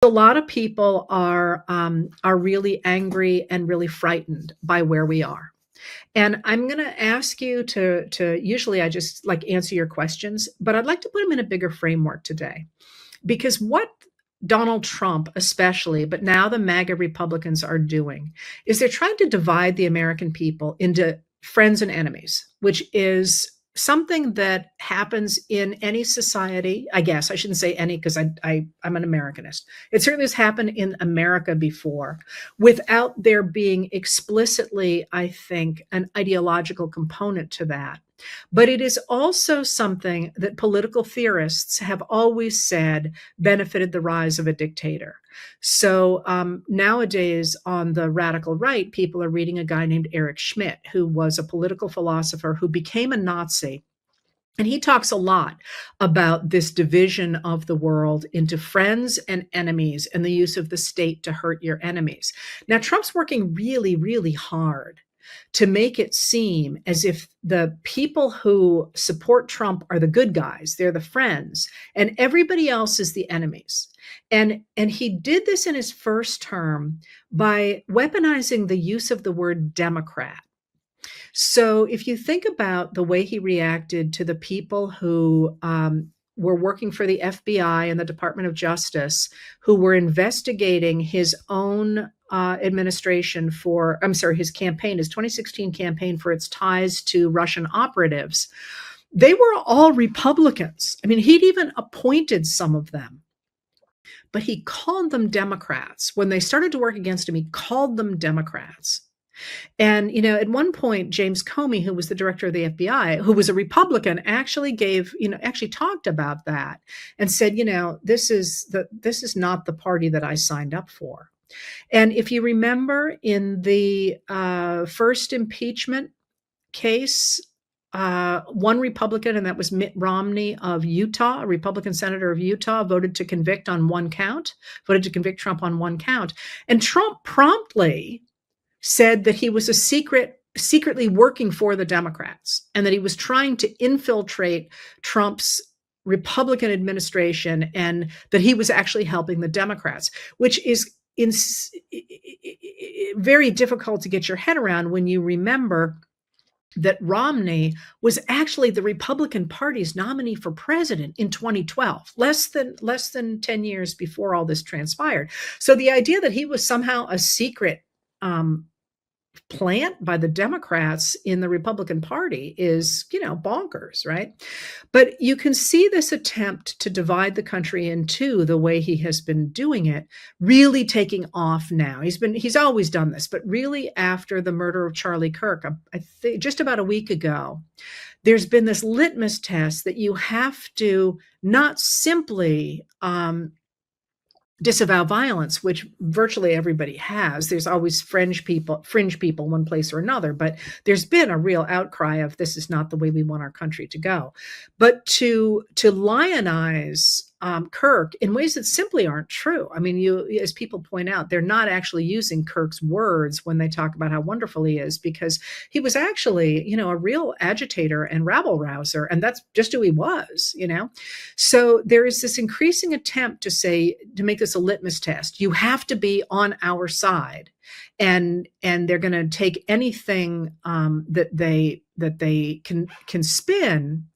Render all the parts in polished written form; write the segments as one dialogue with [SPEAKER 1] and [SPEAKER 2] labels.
[SPEAKER 1] a lot of people are really angry and really frightened by where we are. And I'm going to ask you to usually I just like answer your questions, but I'd like to put them in a bigger framework today. Because what Donald Trump, especially, but now the MAGA Republicans are doing, is they're trying to divide the American people into friends and enemies, which is something that happens in any society. I guess I shouldn't say any because I'm an Americanist. It certainly has happened in America before without there being explicitly, I think, an ideological component to that. But it is also something that political theorists have always said benefited the rise of a dictator. So nowadays, on the radical right, people are reading a guy named Eric Schmidt, who was a political philosopher who became a Nazi. And he talks a lot about this division of the world into friends and enemies and the use of the state to hurt your enemies. Now, Trump's working really, really hard to make it seem as if the people who support Trump are the good guys, they're the friends, and everybody else is the enemies. And he did this in his first term by weaponizing the use of the word Democrat. So if you think about the way he reacted to the people who were working for the FBI and the Department of Justice, who were investigating his own administration for, I'm sorry, his campaign, his 2016 campaign for its ties to Russian operatives, they were all Republicans. I mean, he'd even appointed some of them, but he called them Democrats. When they started to work against him, he called them Democrats. And, at one point, James Comey, who was the director of the FBI, who was a Republican, actually talked about that and said, this is not the party that I signed up for. And if you remember in the first impeachment case, one Republican, and that was Mitt Romney of Utah, a Republican senator of Utah, voted to convict Trump on one count. And Trump promptly said that he was secretly working for the Democrats and that he was trying to infiltrate Trump's Republican administration and that he was actually helping the Democrats, which is very difficult to get your head around when you remember that Romney was actually the Republican Party's nominee for president in 2012, less than 10 years before all this transpired. So the idea that he was somehow a secret plant by the Democrats in the Republican Party is, bonkers, right? But you can see this attempt to divide the country in two, the way he has been doing it, really taking off now. He's always done this, but really after the murder of Charlie Kirk, I think just about a week ago, there's been this litmus test that you have to not simply disavow violence, which virtually everybody has. There's always fringe people one place or another, but there's been a real outcry of this is not the way we want our country to go. But to lionize Kirk in ways that simply aren't true. I mean, as people point out, they're not actually using Kirk's words when they talk about how wonderful he is, because he was actually, a real agitator and rabble rouser, and that's just who he was, So there is this increasing attempt to make this a litmus test. You have to be on our side, and they're going to take anything that they can spin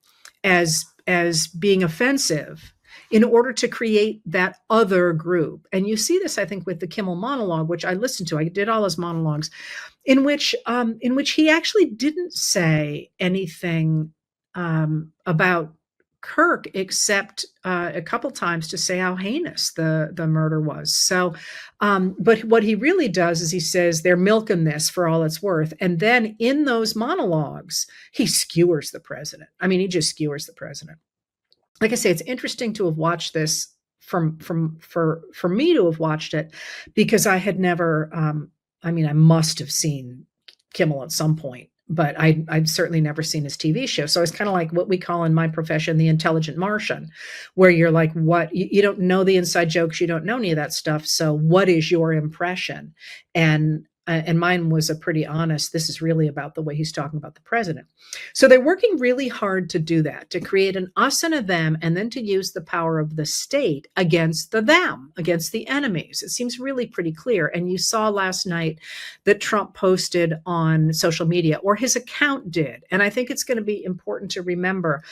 [SPEAKER 1] as being offensive in order to create that other group. And you see this, I think, with the Kimmel monologue, which I listened to. I did all his monologues, in which he actually didn't say anything about Kirk except a couple times to say how heinous the murder was. So, but what he really does is he says they're milking this for all it's worth, and then in those monologues he skewers the president. I mean, he just skewers the president. Like I say, it's interesting to have watched this for me to have watched it, because I had never, I must have seen Kimmel at some point, but I'd certainly never seen his TV show. So it's kind of like what we call in my profession, the intelligent Martian, where you're like, what, you don't know the inside jokes, you don't know any of that stuff. So what is your impression? And and mine was a pretty honest, this is really about the way he's talking about the president. So they're working really hard to do that, to create an us and a them, and then to use the power of the state against the them, against the enemies. It seems really pretty clear. And you saw last night that Trump posted on social media, or his account did. And I think it's going to be important to remember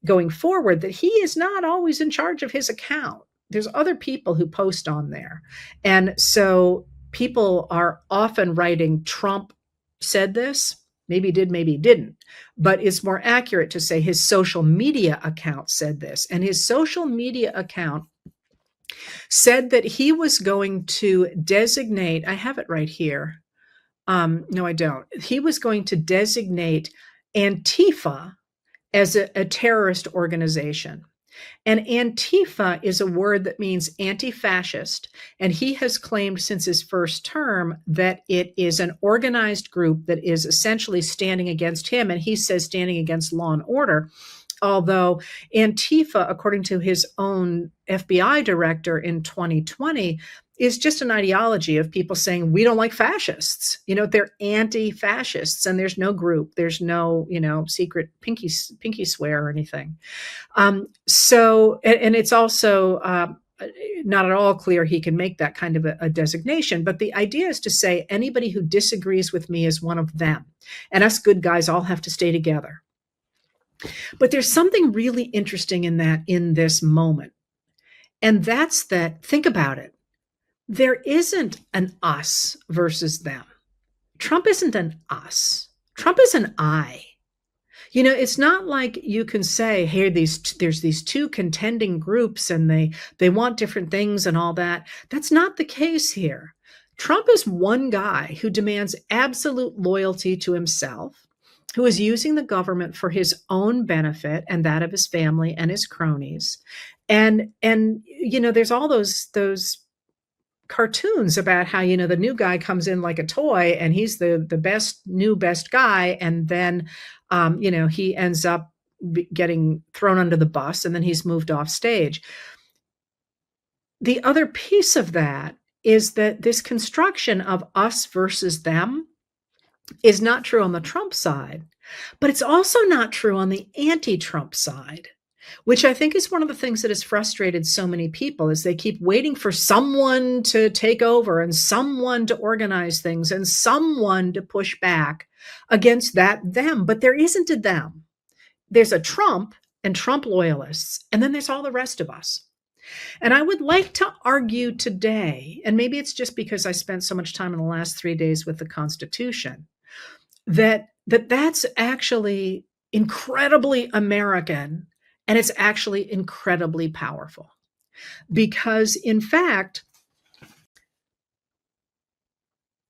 [SPEAKER 1] going forward that he is not always in charge of his account. There's other people who post on there. And so people are often writing Trump said this, maybe did, maybe didn't, but it's more accurate to say his social media account said this. And his social media account said that he was going to designate, I have it right here. No, I don't. He was going to designate Antifa as a terrorist organization. And Antifa is a word that means anti-fascist. And he has claimed since his first term that it is an organized group that is essentially standing against him. And he says standing against law and order. Although Antifa, according to his own FBI director in 2020, is just an ideology of people saying, we don't like fascists. They're anti-fascists, and there's no group, there's no, secret pinky swear or anything. So, and it's also not at all clear he can make that kind of a designation. But the idea is to say anybody who disagrees with me is one of them. And us good guys all have to stay together. But there's something really interesting in that in this moment. And that's that, think about it. There isn't an us versus them. Trump isn't an us. Trump is an I. It's not like you can say, hey, there's these two contending groups and they want different things and all that. That's not the case here. Trump is one guy who demands absolute loyalty to himself, who is using the government for his own benefit and that of his family and his cronies. And there's all those cartoons about how, the new guy comes in like a toy and he's the best guy. And then, he ends up getting thrown under the bus and then he's moved off stage. The other piece of that is that this construction of us versus them is not true on the Trump side, but it's also not true on the anti-Trump side, which I think is one of the things that has frustrated so many people, is they keep waiting for someone to take over and someone to organize things and someone to push back against them. But there isn't a them. There's a Trump and Trump loyalists, and then there's all the rest of us. And I would like to argue today, and maybe it's just because I spent so much time in the last 3 days with the Constitution, that's actually incredibly American. And it's actually incredibly powerful because, in fact,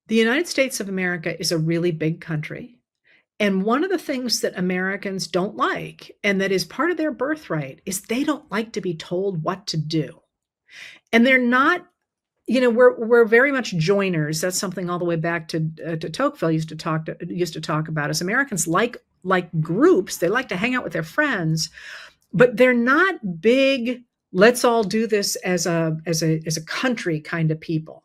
[SPEAKER 1] the United States of America is a really big country. And one of the things that Americans don't like, and that is part of their birthright, is they don't like to be told what to do. And they're not, we're very much joiners. That's something all the way back to Tocqueville used to talk about. As Americans like groups, they like to hang out with their friends. But they're not big, let's all do this as a country kind of people.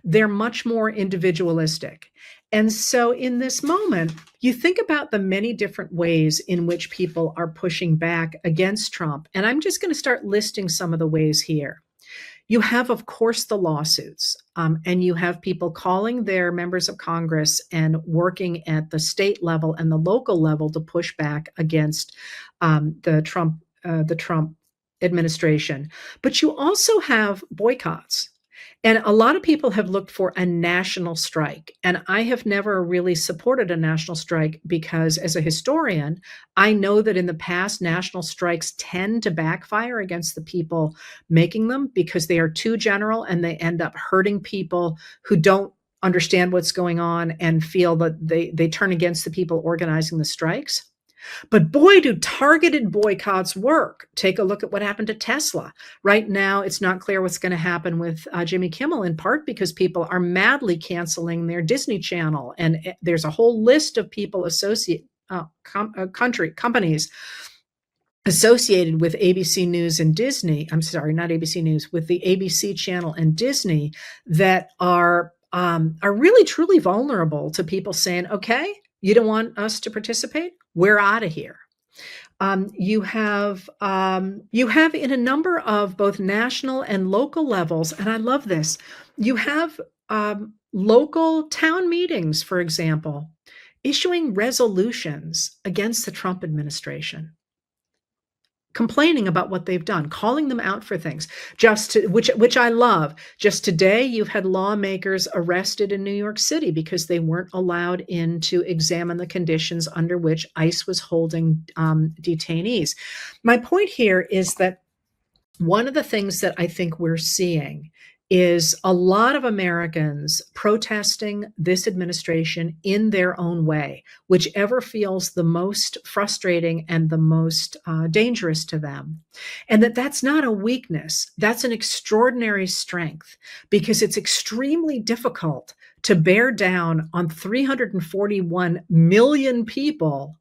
[SPEAKER 1] They're much more individualistic. And so in this moment, you think about the many different ways in which people are pushing back against Trump. And I'm just going to start listing some of the ways here. You have, of course, the lawsuits, and you have people calling their members of Congress and working at the state level and the local level to push back against the Trump administration. But you also have boycotts. And a lot of people have looked for a national strike. And I have never really supported a national strike because, as a historian, I know that in the past, national strikes tend to backfire against the people making them because they are too general and they end up hurting people who don't understand what's going on and feel that they turn against the people organizing the strikes. But boy, do targeted boycotts work. Take a look at what happened to Tesla. Right now, it's not clear what's going to happen with Jimmy Kimmel, in part because people are madly canceling their Disney Channel. And there's a whole list of people companies associated with ABC News and Disney. I'm sorry, not ABC News, with the ABC channel and Disney that are are really truly vulnerable to people saying, okay, you don't want us to participate? We're out of here. You have in a number of both national and local levels, and I love this. You have local town meetings, for example, issuing resolutions against the Trump administration, complaining about what they've done, calling them out for things. Which I love. Just today, you've had lawmakers arrested in New York City because they weren't allowed in to examine the conditions under which ICE was holding detainees. My point here is that one of the things that I think we're seeing is a lot of Americans protesting this administration in their own way, whichever feels the most frustrating and the most dangerous to them. And that's not a weakness, that's an extraordinary strength, because it's extremely difficult to bear down on 341 million people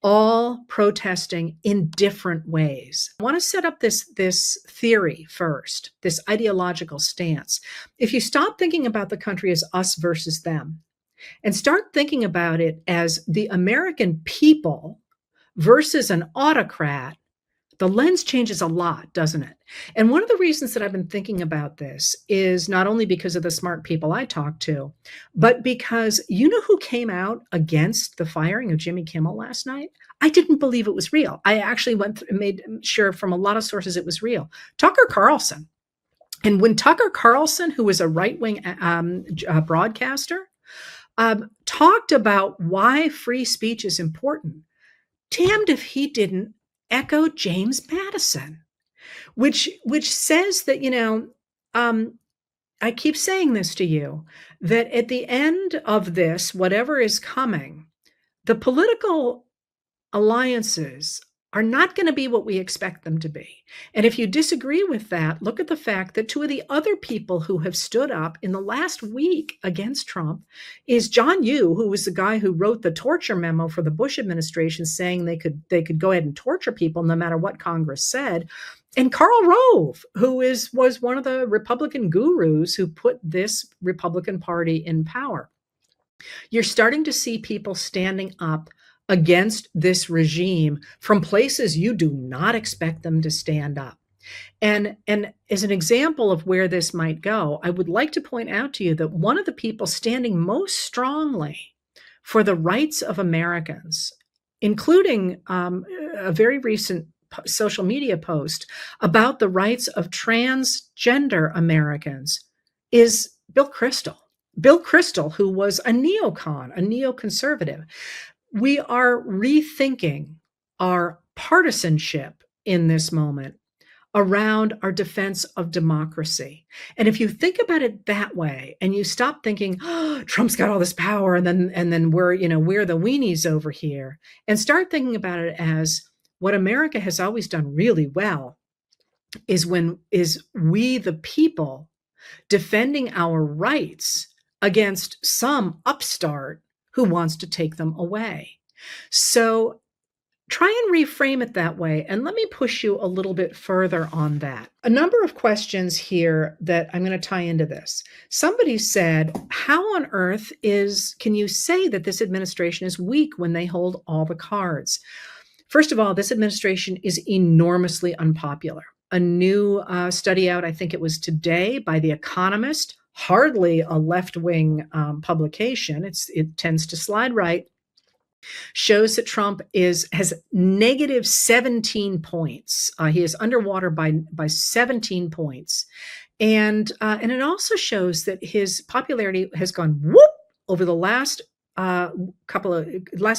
[SPEAKER 1] all protesting in different ways. I want to set up this theory first, this ideological stance. If you stop thinking about the country as us versus them and start thinking about it as the American people versus an autocrat, the lens changes a lot, doesn't it? And one of the reasons that I've been thinking about this is not only because of the smart people I talk to, but because you know who came out against the firing of Jimmy Kimmel last night? I didn't believe it was real. I actually made sure from a lot of sources it was real. Tucker Carlson. And when Tucker Carlson, who was a right-wing broadcaster, talked about why free speech is important, damned if he didn't echo James Madison, which says that, I keep saying this to you, that at the end of this, whatever is coming, the political alliances are not going to be what we expect them to be. And if you disagree with that, look at the fact that two of the other people who have stood up in the last week against Trump is John Yoo, who was the guy who wrote the torture memo for the Bush administration saying they could go ahead and torture people no matter what Congress said, and Karl Rove, who was one of the Republican gurus who put this Republican Party in power. You're starting to see people standing up against this regime from places you do not expect them to stand up. And as an example of where this might go, I would like to point out to you that one of the people standing most strongly for the rights of Americans, including a very recent social media post about the rights of transgender Americans, is Bill Kristol. Bill Kristol, who was a neocon, a neoconservative. We are rethinking our partisanship in this moment around our defense of democracy. And if you think about it that way, and you stop thinking, oh, Trump's got all this power, and then we're the weenies over here, and start thinking about it as what America has always done really well is we the people defending our rights against some upstart who wants to take them away. So try and reframe it that way. And let me push you a little bit further on that. A number of questions here that I'm going to tie into this. Somebody said, how on earth can you say that this administration is weak when they hold all the cards? First of all, this administration is enormously unpopular. A new study out, I think it was today, by The Economist, hardly a left-wing publication. It tends to slide right, shows that Trump has negative 17 points. He is underwater by 17 points. And it also shows that his popularity has gone whoop over the last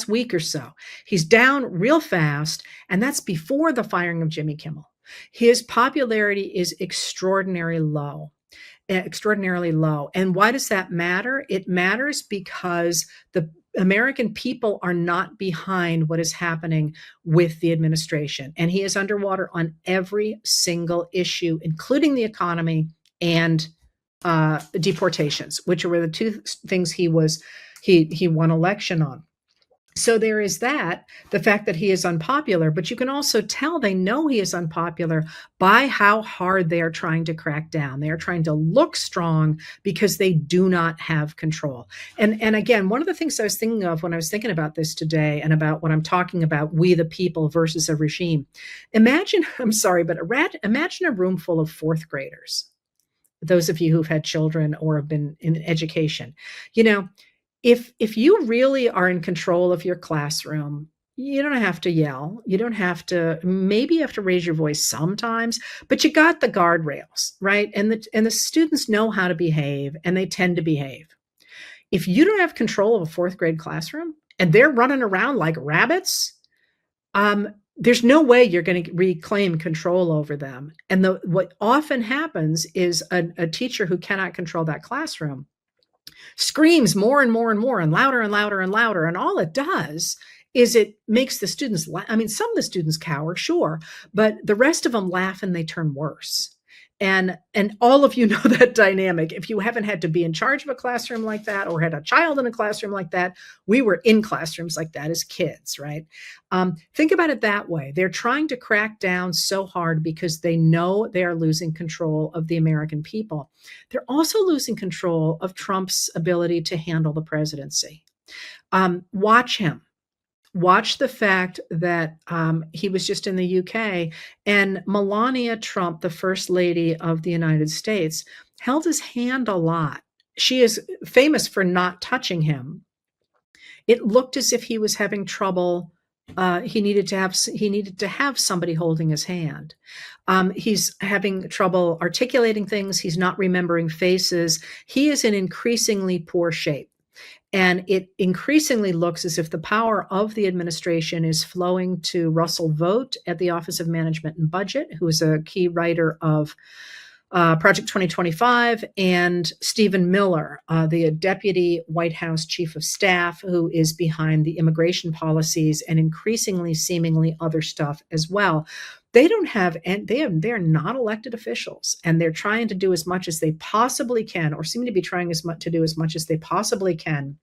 [SPEAKER 1] week or so. He's down real fast, and that's before the firing of Jimmy Kimmel. His popularity is extraordinarily low. And why does that matter? It matters because the American people are not behind what is happening with the administration. And he is underwater on every single issue, including the economy and deportations, which were the two things he won election on. So there is that, the fact that he is unpopular, but you can also tell they know he is unpopular by how hard they are trying to crack down. They are trying to look strong because they do not have control. And again, one of the things I was thinking of when I was thinking about this today and about what I'm talking about, we the people versus a regime. Imagine, I'm sorry, but imagine a room full of fourth graders. Those of you who've had children or have been in education, you know, if you really are in control of your classroom, you don't have to yell. You don't have to, maybe you have to raise your voice sometimes, but you got the guardrails, right? And the students know how to behave and they tend to behave. If you don't have control of a fourth grade classroom and they're running around like rabbits, there's no way you're going to reclaim control over them. And what often happens is a teacher who cannot control that classroom screams more and more and more and louder and louder and louder. And all it does is it makes the students, I mean, some of the students cower, sure, but the rest of them laugh and they turn worse. And all of you know that dynamic. If you haven't had to be in charge of a classroom like that or had a child in a classroom like that, we were in classrooms like that as kids, right? Think about it that way. They're trying to crack down so hard because they know they are losing control of the American people. They're also losing control of Trump's ability to handle the presidency. Watch him. Watch the fact that he was just in the UK and Melania Trump, the First Lady of the United States, held his hand a lot. She is famous for not touching him. It looked as if he was having trouble. He needed to have somebody holding his hand. He's having trouble articulating things. He's not remembering faces. He is in increasingly poor shape. And it increasingly looks as if the power of the administration is flowing to Russell Vought at the Office of Management and Budget, who is a key writer of Project 2025, and Stephen Miller, the Deputy White House Chief of Staff, who is behind the immigration policies and increasingly, seemingly other stuff as well. They don't have, and they're not elected officials, and they're trying to do as much as they possibly can, or seem to be trying to do as much as they possibly can,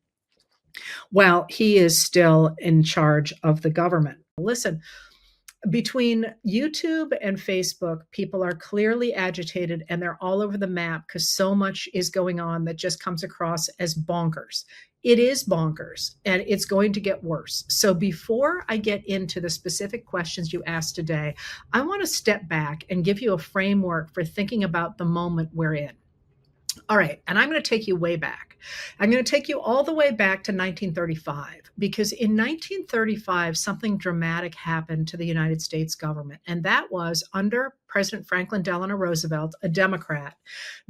[SPEAKER 1] while he is still in charge of the government. Listen, between YouTube and Facebook, people are clearly agitated and they're all over the map because so much is going on that just comes across as bonkers. It is bonkers and it's going to get worse. So before I get into the specific questions you asked today, I want to step back and give you a framework for thinking about the moment we're in. All right, and I'm going to take you way back. I'm going to take you all the way back to 1935, because in 1935, something dramatic happened to the United States government, and that was under President Franklin Delano Roosevelt, a Democrat.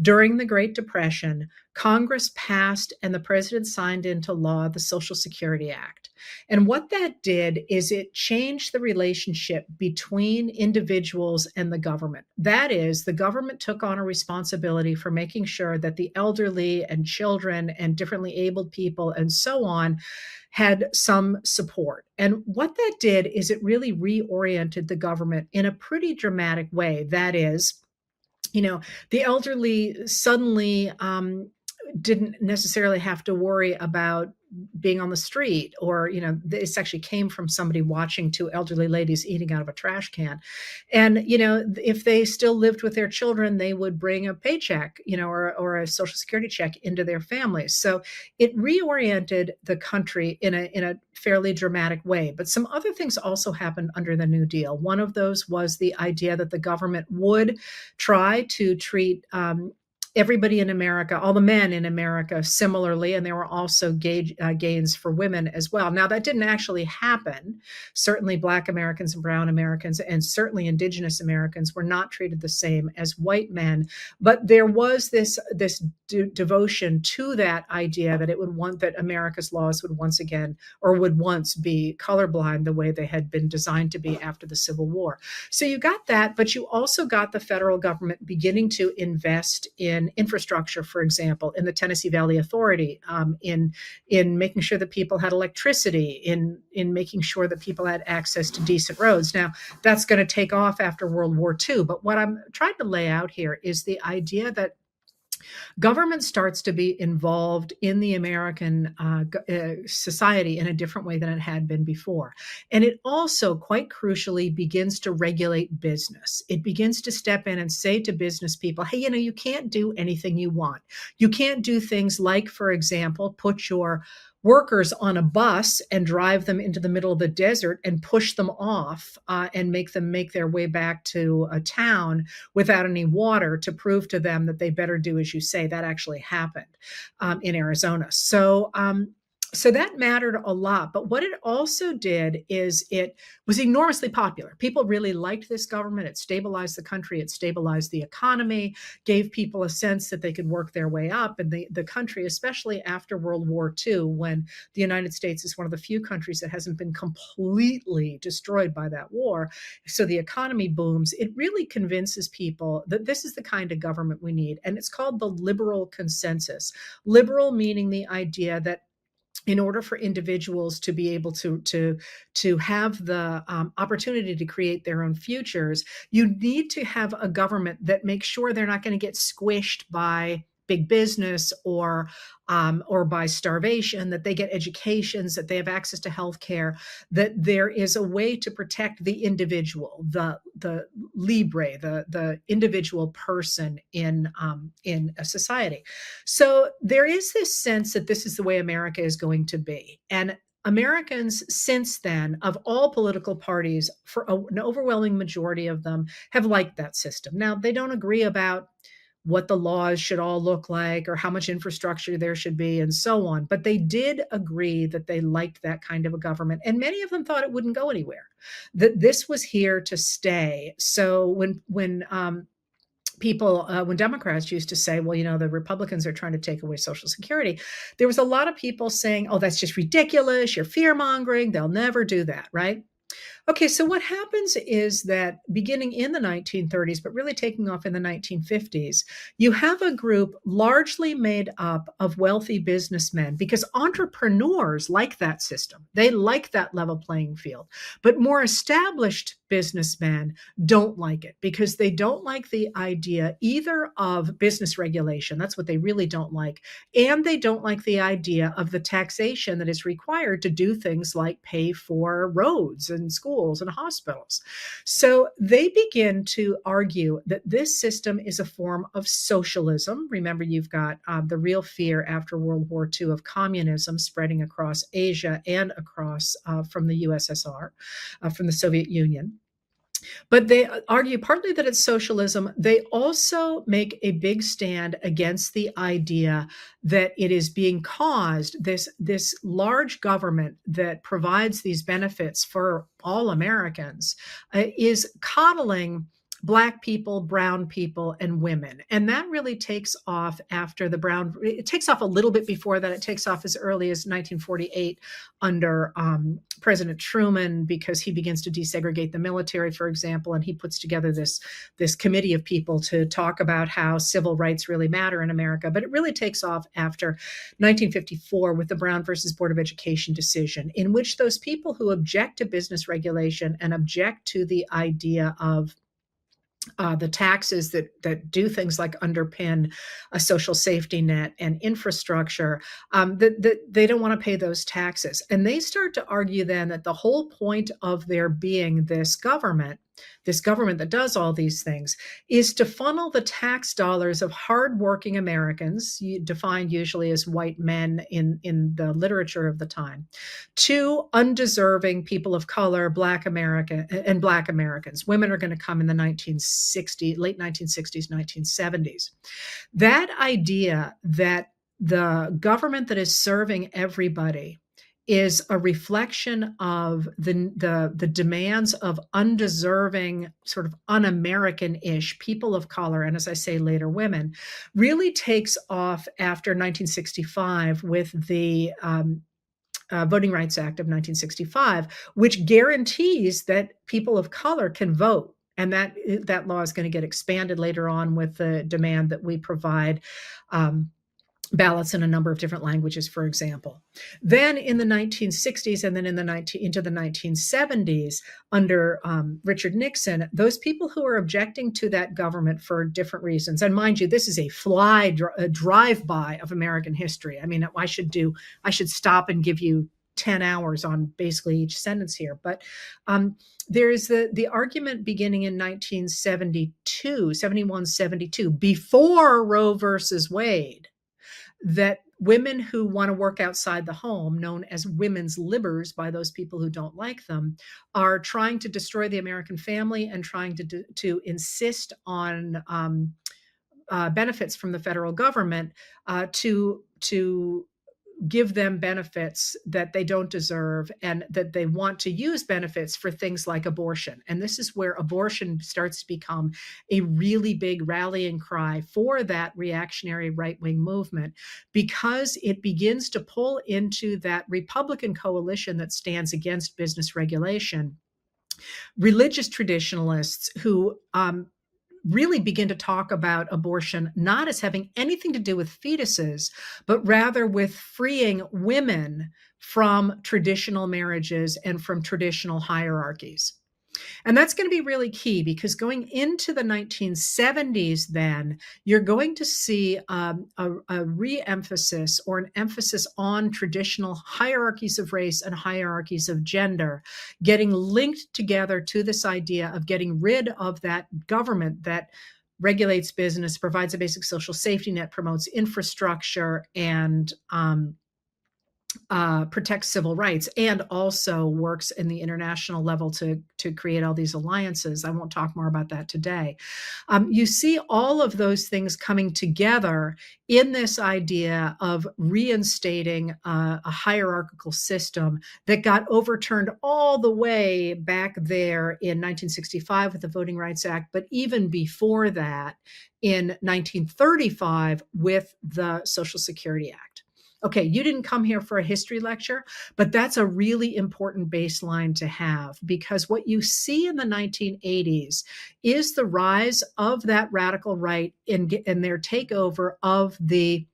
[SPEAKER 1] During the Great Depression, Congress passed and the president signed into law the Social Security Act. And what that did is it changed the relationship between individuals and the government. That is, the government took on a responsibility for making sure that the elderly and children and differently abled people and so on had some support. And what that did is it really reoriented the government in a pretty dramatic way. That is, the elderly suddenly didn't necessarily have to worry about being on the street, or this actually came from somebody watching two elderly ladies eating out of a trash can. And if they still lived with their children, they would bring a paycheck, or a social security check into their families. So it reoriented the country in a fairly dramatic way. But some other things also happened under the New Deal. One of those was the idea that the government would try to treat everybody in America, all the men in America, similarly, and there were also gains for women as well. Now, that didn't actually happen. Certainly, Black Americans and Brown Americans, and certainly Indigenous Americans, were not treated the same as white men. But there was this devotion to that idea that that America's laws would once again, or would once be colorblind the way they had been designed to be after the Civil War. So you got that, but you also got the federal government beginning to invest in infrastructure, for example, in the Tennessee Valley Authority, in making sure that people had electricity, in making sure that people had access to decent roads. Now, that's going to take off after World War II. But what I'm trying to lay out here is the idea that Government starts to be involved in the American society in a different way than it had been before. And it also, quite crucially, begins to regulate business. It begins to step in and say to business people, hey, you can't do anything you want. You can't do things like, for example, put your workers on a bus and drive them into the middle of the desert and push them off and make them make their way back to a town without any water to prove to them that they better do as you say. That actually happened in Arizona. So that mattered a lot. But what it also did is it was enormously popular. People really liked this government. It stabilized the country. It stabilized the economy, gave people a sense that they could work their way up. And the country, especially after World War II, when the United States is one of the few countries that hasn't been completely destroyed by that war, so the economy booms, it really convinces people that this is the kind of government we need. And it's called the liberal consensus. Liberal meaning the idea that in order for individuals to be able to have the opportunity to create their own futures, you need to have a government that makes sure they're not going to get squished by big business or by starvation, that they get educations, that they have access to health care, that there is a way to protect the individual, the libre, the individual person in a society. So there is this sense that this is the way America is going to be. And Americans since then, of all political parties, for an overwhelming majority of them, have liked that system. Now, they don't agree about what the laws should all look like or how much infrastructure there should be and so on. But they did agree that they liked that kind of a government. And many of them thought it wouldn't go anywhere, that this was here to stay. So when Democrats used to say, well, the Republicans are trying to take away Social Security, there was a lot of people saying, oh, that's just ridiculous. You're fear mongering. They'll never do that. Right. Okay, so what happens is that beginning in the 1930s, but really taking off in the 1950s, you have a group largely made up of wealthy businessmen because entrepreneurs like that system. They like that level playing field. But more established businessmen don't like it because they don't like the idea either of business regulation. That's what they really don't like. And they don't like the idea of the taxation that is required to do things like pay for roads and schools and hospitals. So they begin to argue that this system is a form of socialism. Remember, you've got the real fear after World War II of communism spreading across Asia and across from the USSR, from the Soviet Union. But they argue partly that it's socialism. They also make a big stand against the idea that it is being caused, this large government that provides these benefits for all Americans, is coddling Black people, brown people, and women. And that really takes off after it takes off a little bit before that. It takes off as early as 1948 under President Truman, because he begins to desegregate the military, for example, and he puts together this committee of people to talk about how civil rights really matter in America. But it really takes off after 1954 with the Brown versus Board of Education decision, in which those people who object to business regulation and object to the idea of the taxes that do things like underpin a social safety net and infrastructure, that they don't want to pay those taxes. And they start to argue then that the whole point of there being this government that does all these things, is to funnel the tax dollars of hardworking Americans, defined usually as white men in the literature of the time, to undeserving people of color, Black Americans. Women are going to come in the late 1960s, 1970s. That idea that the government that is serving everybody is a reflection of the demands of undeserving, sort of un-American-ish people of color, and as I say later, women, really takes off after 1965 with the Voting Rights Act of 1965, which guarantees that people of color can vote. And that law is going to get expanded later on with the demand that we provide ballots in a number of different languages, for example. Then in the 1960s and then into the 1970s, under Richard Nixon, those people who are objecting to that government for different reasons, and mind you, this is a drive-by of American history. I mean, I should stop and give you 10 hours on basically each sentence here. But there's the argument beginning in 1972, 71, 72, before Roe versus Wade, that women who want to work outside the home, known as women's libbers by those people who don't like them, are trying to destroy the American family and trying to insist on benefits from the federal government to give them benefits that they don't deserve, and that they want to use benefits for things like abortion. And this is where abortion starts to become a really big rallying cry for that reactionary right-wing movement, because it begins to pull into that Republican coalition that stands against business regulation religious traditionalists who really begin to talk about abortion not as having anything to do with fetuses, but rather with freeing women from traditional marriages and from traditional hierarchies. And that's going to be really key, because going into the 1970s, then you're going to see a re-emphasis or an emphasis on traditional hierarchies of race and hierarchies of gender, getting linked together to this idea of getting rid of that government that regulates business, provides a basic social safety net, promotes infrastructure, and protects civil rights, and also works in the international level to create all these alliances. I won't talk more about that today. You see all of those things coming together in this idea of reinstating a hierarchical system that got overturned all the way back there in 1965 with the Voting Rights Act, but even before that in 1935 with the Social Security Act. Okay, you didn't come here for a history lecture, but that's a really important baseline to have, because what you see in the 1980s is the rise of that radical right in their takeover of the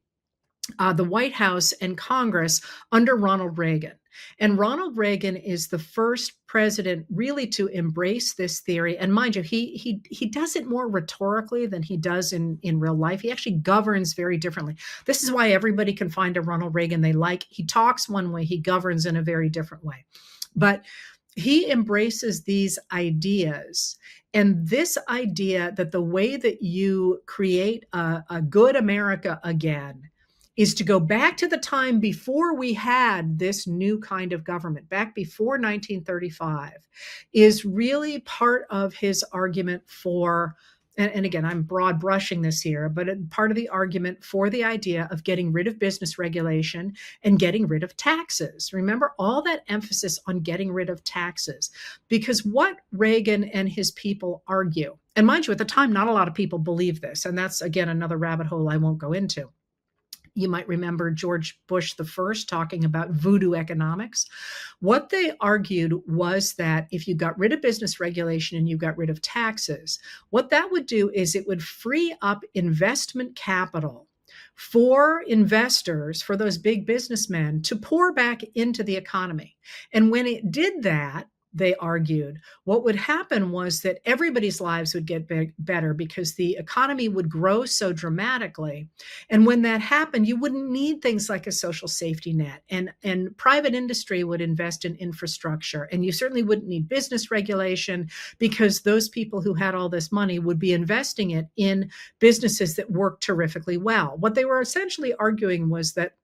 [SPEAKER 1] White House and Congress under Ronald Reagan. And Ronald Reagan is the first president really to embrace this theory. And mind you, he does it more rhetorically than he does in real life. He actually governs very differently. This is why everybody can find a Ronald Reagan they like. He talks one way, he governs in a very different way. But he embraces these ideas. And this idea that the way that you create a good America again is to go back to the time before we had this new kind of government, back before 1935, is really part of his argument for, and again, I'm broad brushing this here, but part of the argument for the idea of getting rid of business regulation and getting rid of taxes. Remember all that emphasis on getting rid of taxes, because what Reagan and his people argue, and mind you, at the time, not a lot of people believe this, and that's, again, another rabbit hole I won't go into. You might remember George Bush the first talking about voodoo economics. What they argued was that if you got rid of business regulation and you got rid of taxes, what that would do is it would free up investment capital for investors, for those big businessmen, to pour back into the economy. And when it did that, they argued, what would happen was that everybody's lives would get better, because the economy would grow so dramatically. And when that happened, you wouldn't need things like a social safety net, and private industry would invest in infrastructure. And you certainly wouldn't need business regulation, because those people who had all this money would be investing it in businesses that work terrifically well. What they were essentially arguing was that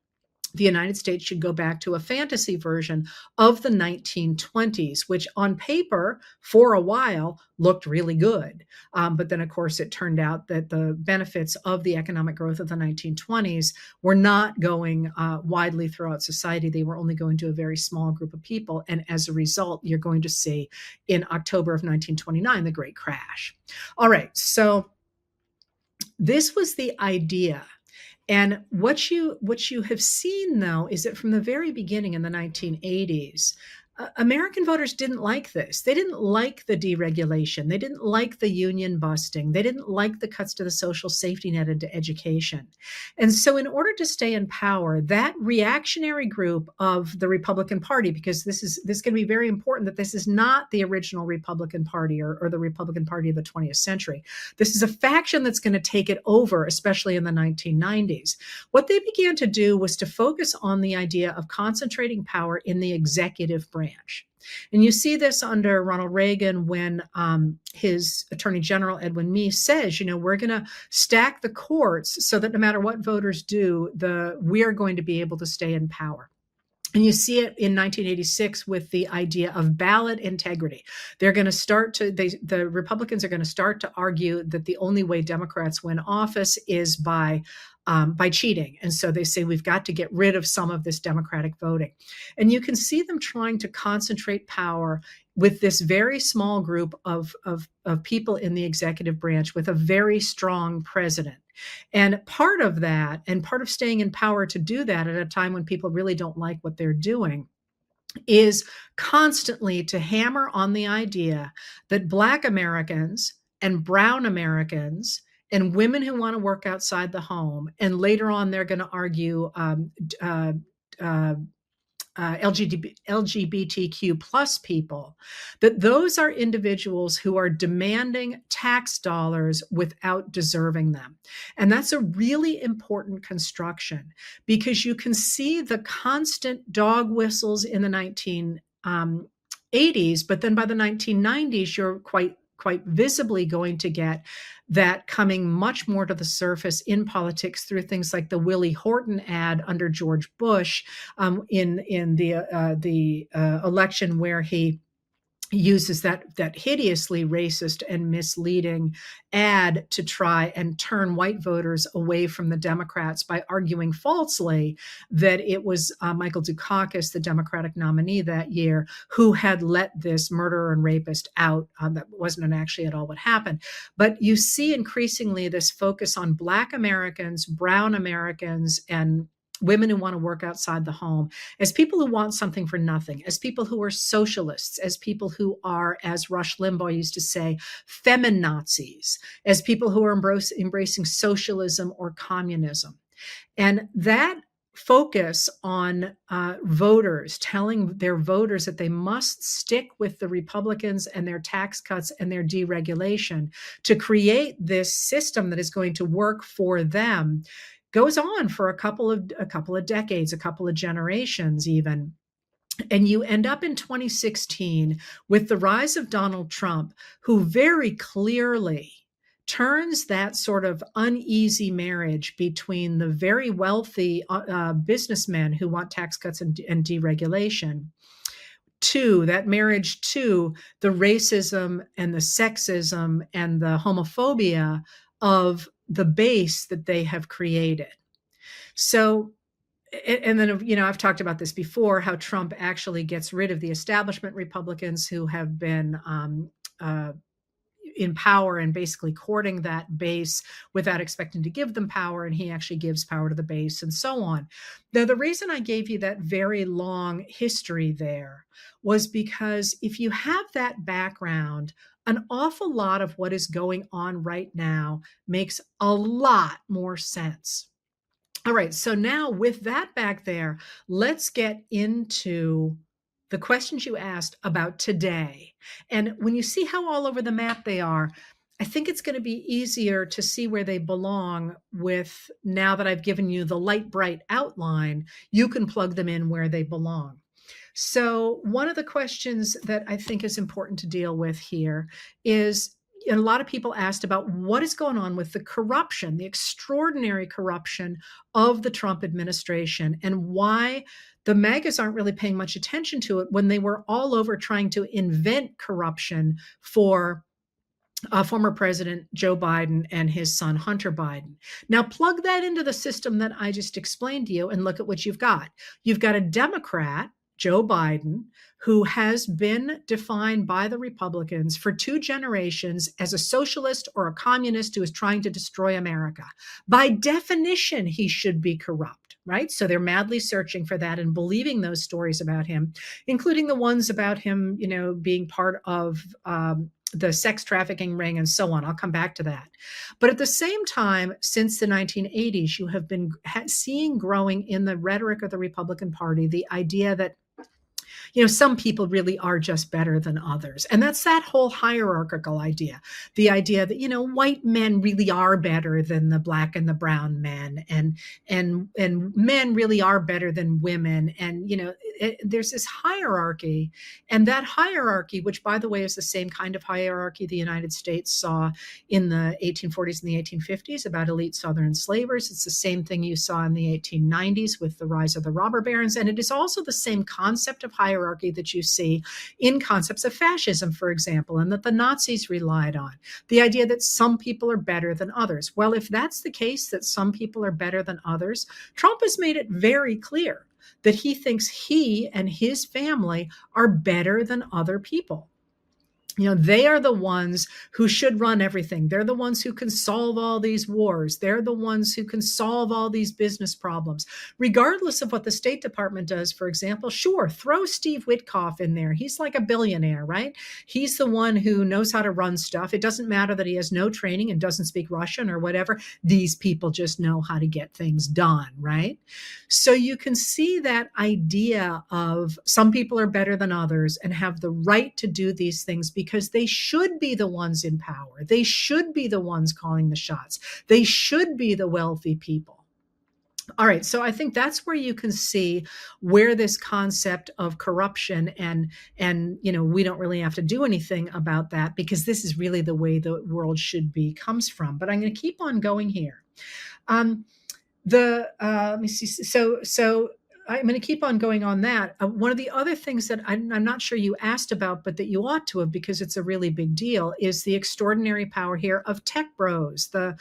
[SPEAKER 1] the United States should go back to a fantasy version of the 1920s, which on paper for a while looked really good. But then, of course, it turned out that the benefits of the economic growth of the 1920s were not going widely throughout society. They were only going to a very small group of people. And as a result, you're going to see in October of 1929, the Great Crash. All right, so this was the idea. And what you have seen, though, is that from the very beginning in the 1980s, American voters didn't like this. They didn't like the deregulation. They didn't like the union busting. They didn't like the cuts to the social safety net and to education. And so, in order to stay in power, that reactionary group of the Republican Party, because this going to be very important that this is not the original Republican Party or the Republican Party of the 20th century. This is a faction that's going to take it over, especially in the 1990s. What they began to do was to focus on the idea of concentrating power in the executive branch. And you see this under Ronald Reagan when his Attorney General, Edwin Meese, says, we're going to stack the courts so that no matter what voters do, we're going to be able to stay in power. And you see it in 1986 with the idea of ballot integrity. They're going to the Republicans are going to start to argue that the only way Democrats win office is by cheating. And so they say we've got to get rid of some of this Democratic voting. And you can see them trying to concentrate power with this very small group of people in the executive branch with a very strong president. And part of that, and part of staying in power to do that at a time when people really don't like what they're doing, is constantly to hammer on the idea that Black Americans and Brown Americans and women who want to work outside the home, and later on they're going to argue LGBTQ plus people, that those are individuals who are demanding tax dollars without deserving them. And that's a really important construction, because you can see the constant dog whistles in the 1980s, but then by the 1990s, you're quite visibly going to get that coming much more to the surface in politics through things like the Willie Horton ad under George Bush in the election, where he uses that hideously racist and misleading ad to try and turn white voters away from the Democrats by arguing falsely that it was Michael Dukakis, the Democratic nominee that year, who had let this murderer and rapist out. That wasn't actually at all what happened. But you see increasingly this focus on Black Americans, Brown Americans, and women who want to work outside the home as people who want something for nothing, as people who are socialists, as people who are, as Rush Limbaugh used to say, feminazis, as people who are embracing socialism or communism. And that focus on voters, telling their voters that they must stick with the Republicans and their tax cuts and their deregulation to create this system that is going to work for them, goes on for a couple of decades, a couple of generations even. And you end up in 2016 with the rise of Donald Trump, who very clearly turns that sort of uneasy marriage between the very wealthy businessmen who want tax cuts and deregulation to that marriage to the racism and the sexism and the homophobia of the base that they have created. So, and then, I've talked about this before, how Trump actually gets rid of the establishment Republicans who have been in power and basically courting that base without expecting to give them power. And he actually gives power to the base and so on. Now, the reason I gave you that very long history there was because if you have that background, an awful lot of what is going on right now makes a lot more sense. All right, so now with that back there, let's get into the questions you asked about today. And when you see how all over the map they are, I think it's going to be easier to see where they belong with, now that I've given you the light bright outline, you can plug them in where they belong. So one of the questions that I think is important to deal with here is, and a lot of people asked about what is going on with the corruption, the extraordinary corruption of the Trump administration, and why the MAGAs aren't really paying much attention to it when they were all over trying to invent corruption for former President Joe Biden and his son Hunter Biden. Now plug that into the system that I just explained to you and look at what you've got. You've got a Democrat, Joe Biden, who has been defined by the Republicans for 2 generations as a socialist or a communist who is trying to destroy America. By definition, he should be corrupt. right? So they're madly searching for that and believing those stories about him, including the ones about him, being part of the sex trafficking ring and so on. I'll come back to that. But at the same time, since the 1980s, you have been seeing growing in the rhetoric of the Republican Party the idea that some people really are just better than others. And that's that whole hierarchical idea, the idea that, white men really are better than the black and the brown men, and men really are better than women. And, there's this hierarchy, and that hierarchy, which by the way, is the same kind of hierarchy the United States saw in the 1840s and the 1850s about elite Southern slavers. It's the same thing you saw in the 1890s with the rise of the robber barons. And it is also the same concept of hierarchy that you see in concepts of fascism, for example, and that the Nazis relied on. The idea that some people are better than others. Well, if that's the case, that some people are better than others, Trump has made it very clear that he thinks he and his family are better than other people. They are the ones who should run everything. They're the ones who can solve all these wars. They're the ones who can solve all these business problems. Regardless of what the State Department does, for example, sure, throw Steve Witkoff in there. He's like a billionaire, right? He's the one who knows how to run stuff. It doesn't matter that he has no training and doesn't speak Russian or whatever. These people just know how to get things done, right? So you can see that idea of some people are better than others and have the right to do these things because they should be the ones in power. They should be the ones calling the shots. They should be the wealthy people. All right, so I think that's where you can see where this concept of corruption and we don't really have to do anything about that because this is really the way the world should be comes from. But I'm going to keep on going here. Let me see. So I'm going to keep on going on that. One of the other things that I'm not sure you asked about, but that you ought to have, because it's a really big deal, is the extraordinary power here of tech bros, the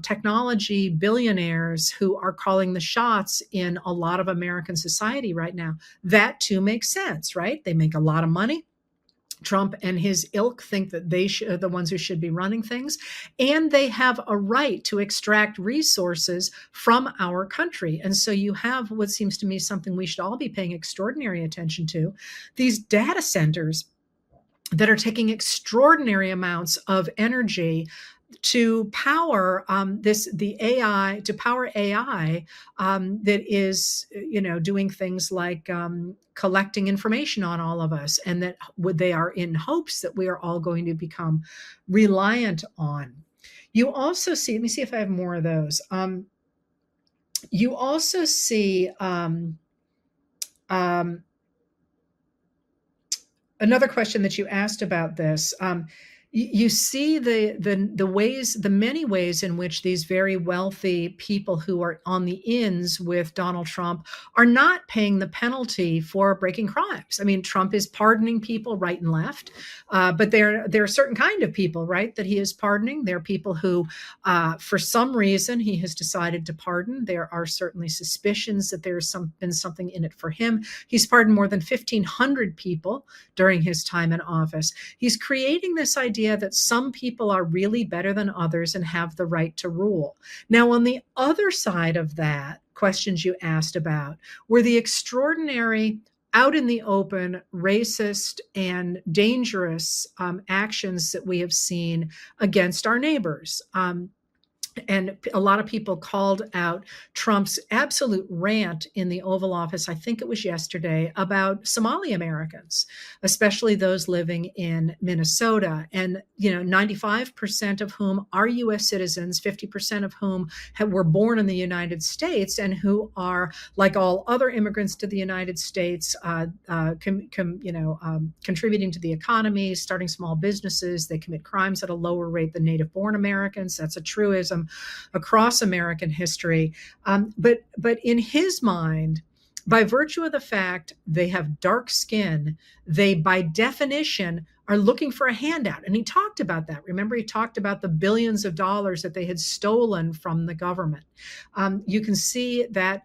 [SPEAKER 1] technology billionaires who are calling the shots in a lot of American society right now. That too makes sense, right? They make a lot of money. Trump and his ilk think that they are the ones who should be running things, and they have a right to extract resources from our country. And so you have what seems to me something we should all be paying extraordinary attention to, these data centers that are taking extraordinary amounts of energy to power the AI, to power AI that is, doing things like collecting information on all of us, and that they are in hopes that we are all going to become reliant on. You also see, let me see if I have more of those. You also see another question that you asked about this. You see the many ways in which these very wealthy people who are on the ins with Donald Trump are not paying the penalty for breaking crimes. I mean, Trump is pardoning people right and left, but there are certain kind of people, right, that he is pardoning. There are people who, for some reason, he has decided to pardon. There are certainly suspicions that there's been something in it for him. He's pardoned more than 1,500 people during his time in office. He's creating this idea that some people are really better than others and have the right to rule. Now, on the other side of that, questions you asked about were the extraordinary, out in the open, racist and dangerous actions that we have seen against our neighbors. And a lot of people called out Trump's absolute rant in the Oval Office, I think it was yesterday, about Somali Americans, especially those living in Minnesota. And, 95% of whom are U.S. citizens, 50% of whom were born in the United States, and who are, like all other immigrants to the United States, contributing to the economy, starting small businesses. They commit crimes at a lower rate than native-born Americans. That's a truism across American history. But in his mind, by virtue of the fact they have dark skin, they by definition are looking for a handout. And he talked about that. Remember, he talked about the billions of dollars that they had stolen from the government. You can see that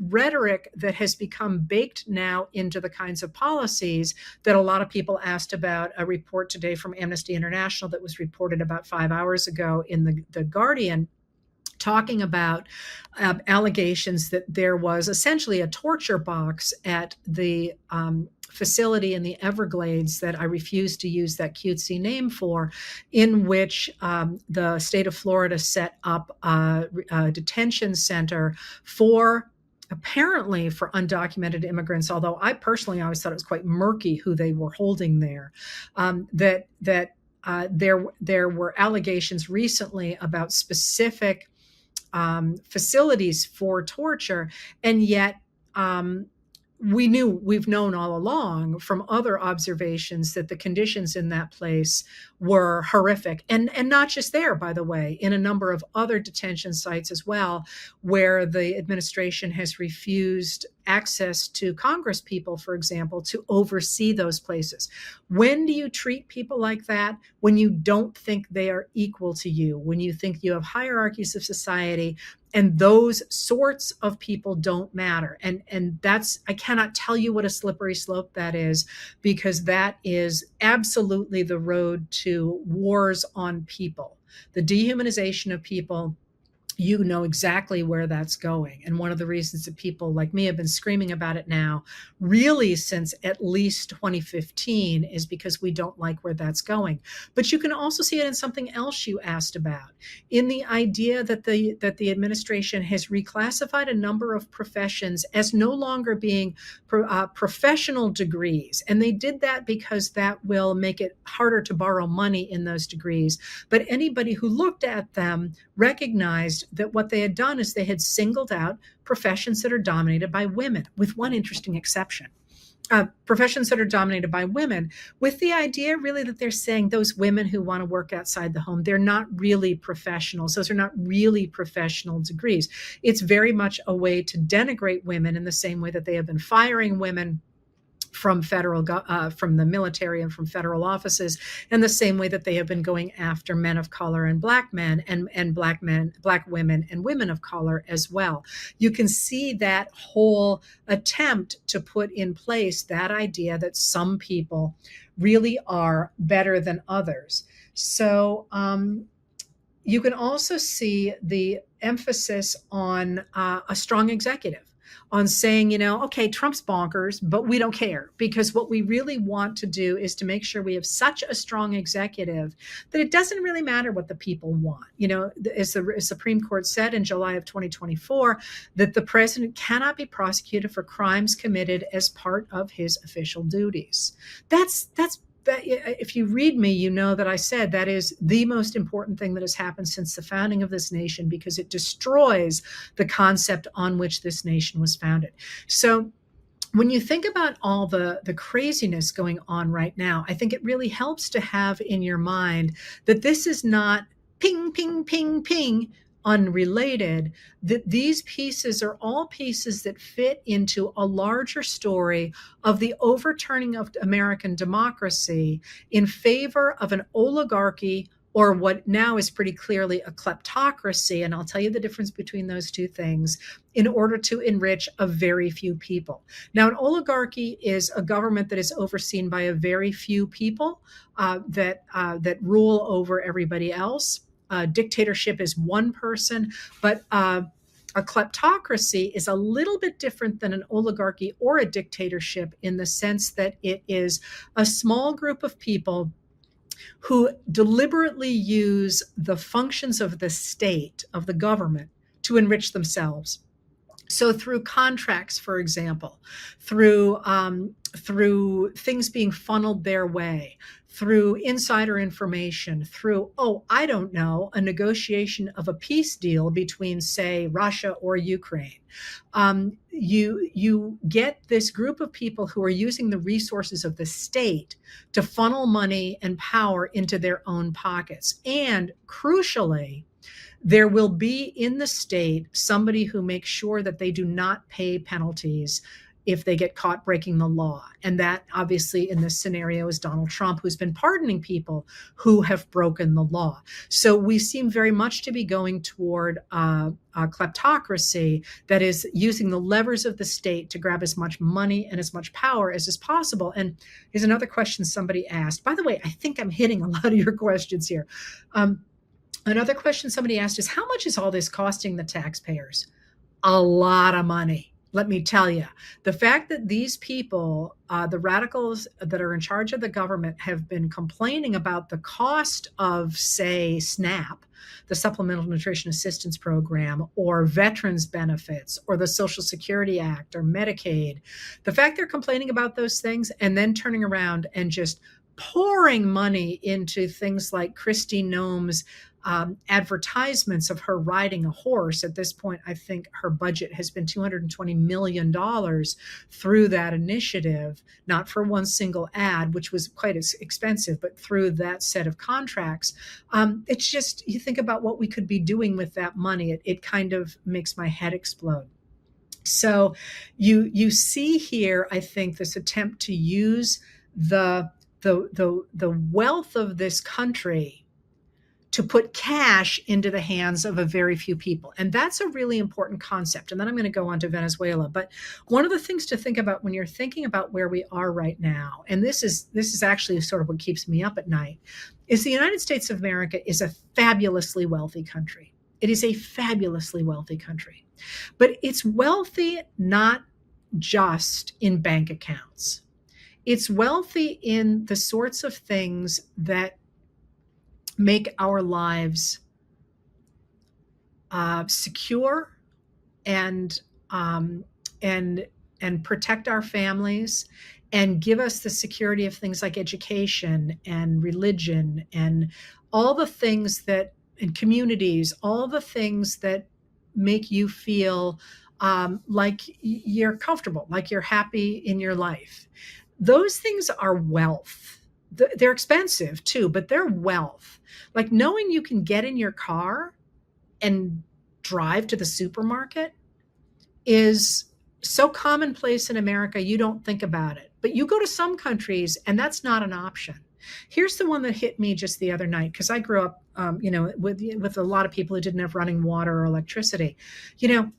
[SPEAKER 1] rhetoric that has become baked now into the kinds of policies that a lot of people asked about. A report today from Amnesty International that was reported about 5 hours ago in the Guardian talking about allegations that there was essentially a torture box at the facility in the Everglades that I refuse to use that cutesy name for, in which the state of Florida set up a detention center for apparently for undocumented immigrants, although I personally always thought it was quite murky who they were holding there. There were allegations recently about specific facilities for torture, and yet we've known all along from other observations that the conditions in that place were horrific, and not just there, by the way, in a number of other detention sites as well, where the administration has refused access to Congress people, for example, to oversee those places. When do you treat people like that? When you don't think they are equal to you, when you think you have hierarchies of society, and those sorts of people don't matter. And that's, I cannot tell you what a slippery slope that is, because that is absolutely the road to wars on people, the dehumanization of people. You know exactly where that's going. And one of the reasons that people like me have been screaming about it now, really since at least 2015, is because we don't like where that's going. But you can also see it in something else you asked about, in the idea that the administration has reclassified a number of professions as no longer being professional degrees. And they did that because that will make it harder to borrow money in those degrees. But anybody who looked at them recognized that what they had done is they had singled out professions that are dominated by women, with one interesting exception. Professions that are dominated by women, with the idea really that they're saying those women who want to work outside the home, they're not really professionals. Those are not really professional degrees. It's very much a way to denigrate women, in the same way that they have been firing women from from the military and from federal offices, and the same way that they have been going after men of color and black men and black women and women of color as well. You can see that whole attempt to put in place that idea that some people really are better than others. So you can also see the emphasis on a strong executive, on saying, okay, Trump's bonkers, but we don't care, because what we really want to do is to make sure we have such a strong executive that it doesn't really matter what the people want. As the Supreme Court said in July of 2024, that the president cannot be prosecuted for crimes committed as part of his official duties. That's if you read me, you know that I said that is the most important thing that has happened since the founding of this nation, because it destroys the concept on which this nation was founded. So when you think about all the craziness going on right now, I think it really helps to have in your mind that this is not ping, ping, ping, ping, unrelated, that these pieces are all pieces that fit into a larger story of the overturning of American democracy in favor of an oligarchy, or what now is pretty clearly a kleptocracy. And I'll tell you the difference between those two things, in order to enrich a very few people. Now, an oligarchy is a government that is overseen by a very few people that rule over everybody else. Dictatorship is one person, but a kleptocracy is a little bit different than an oligarchy or a dictatorship, in the sense that it is a small group of people who deliberately use the functions of the state, of the government, to enrich themselves. So through contracts, for example, through things being funneled their way, through insider information, through, I don't know, a negotiation of a peace deal between, say, Russia or Ukraine. You get this group of people who are using the resources of the state to funnel money and power into their own pockets. And crucially, there will be in the state somebody who makes sure that they do not pay penalties if they get caught breaking the law. And that obviously in this scenario is Donald Trump, who's been pardoning people who have broken the law. So we seem very much to be going toward a kleptocracy that is using the levers of the state to grab as much money and as much power as is possible. And here's another question somebody asked. By the way, I think I'm hitting a lot of your questions here. Another question somebody asked is, how much is all this costing the taxpayers? A lot of money. Let me tell you, the fact that these people, the radicals that are in charge of the government, have been complaining about the cost of, say, SNAP, the Supplemental Nutrition Assistance Program, or veterans benefits, or the Social Security Act, or Medicaid, the fact they're complaining about those things and then turning around and just pouring money into things like Kristi Noem's advertisements of her riding a horse. At this point, I think her budget has been $220 million through that initiative, not for one single ad, which was quite expensive, but through that set of contracts. It's just, you think about what we could be doing with that money. It kind of makes my head explode. So you see here, I think, this attempt to use the wealth of this country to put cash into the hands of a very few people. And that's a really important concept. And then I'm going to go on to Venezuela. But one of the things to think about when you're thinking about where we are right now, and this is actually sort of what keeps me up at night, is the United States of America is a fabulously wealthy country. It is a fabulously wealthy country. But it's wealthy not just in bank accounts. It's wealthy in the sorts of things that make our lives secure and protect our families and give us the security of things like education and religion and all the things that, and communities, all the things that make you feel like you're comfortable, like you're happy in your life. Those things are wealth. They're expensive too, but they're wealth. Like knowing you can get in your car and drive to the supermarket is so commonplace in America, you don't think about it. But you go to some countries and that's not an option. Here's the one that hit me just the other night, because I grew up, with a lot of people who didn't have running water or electricity. I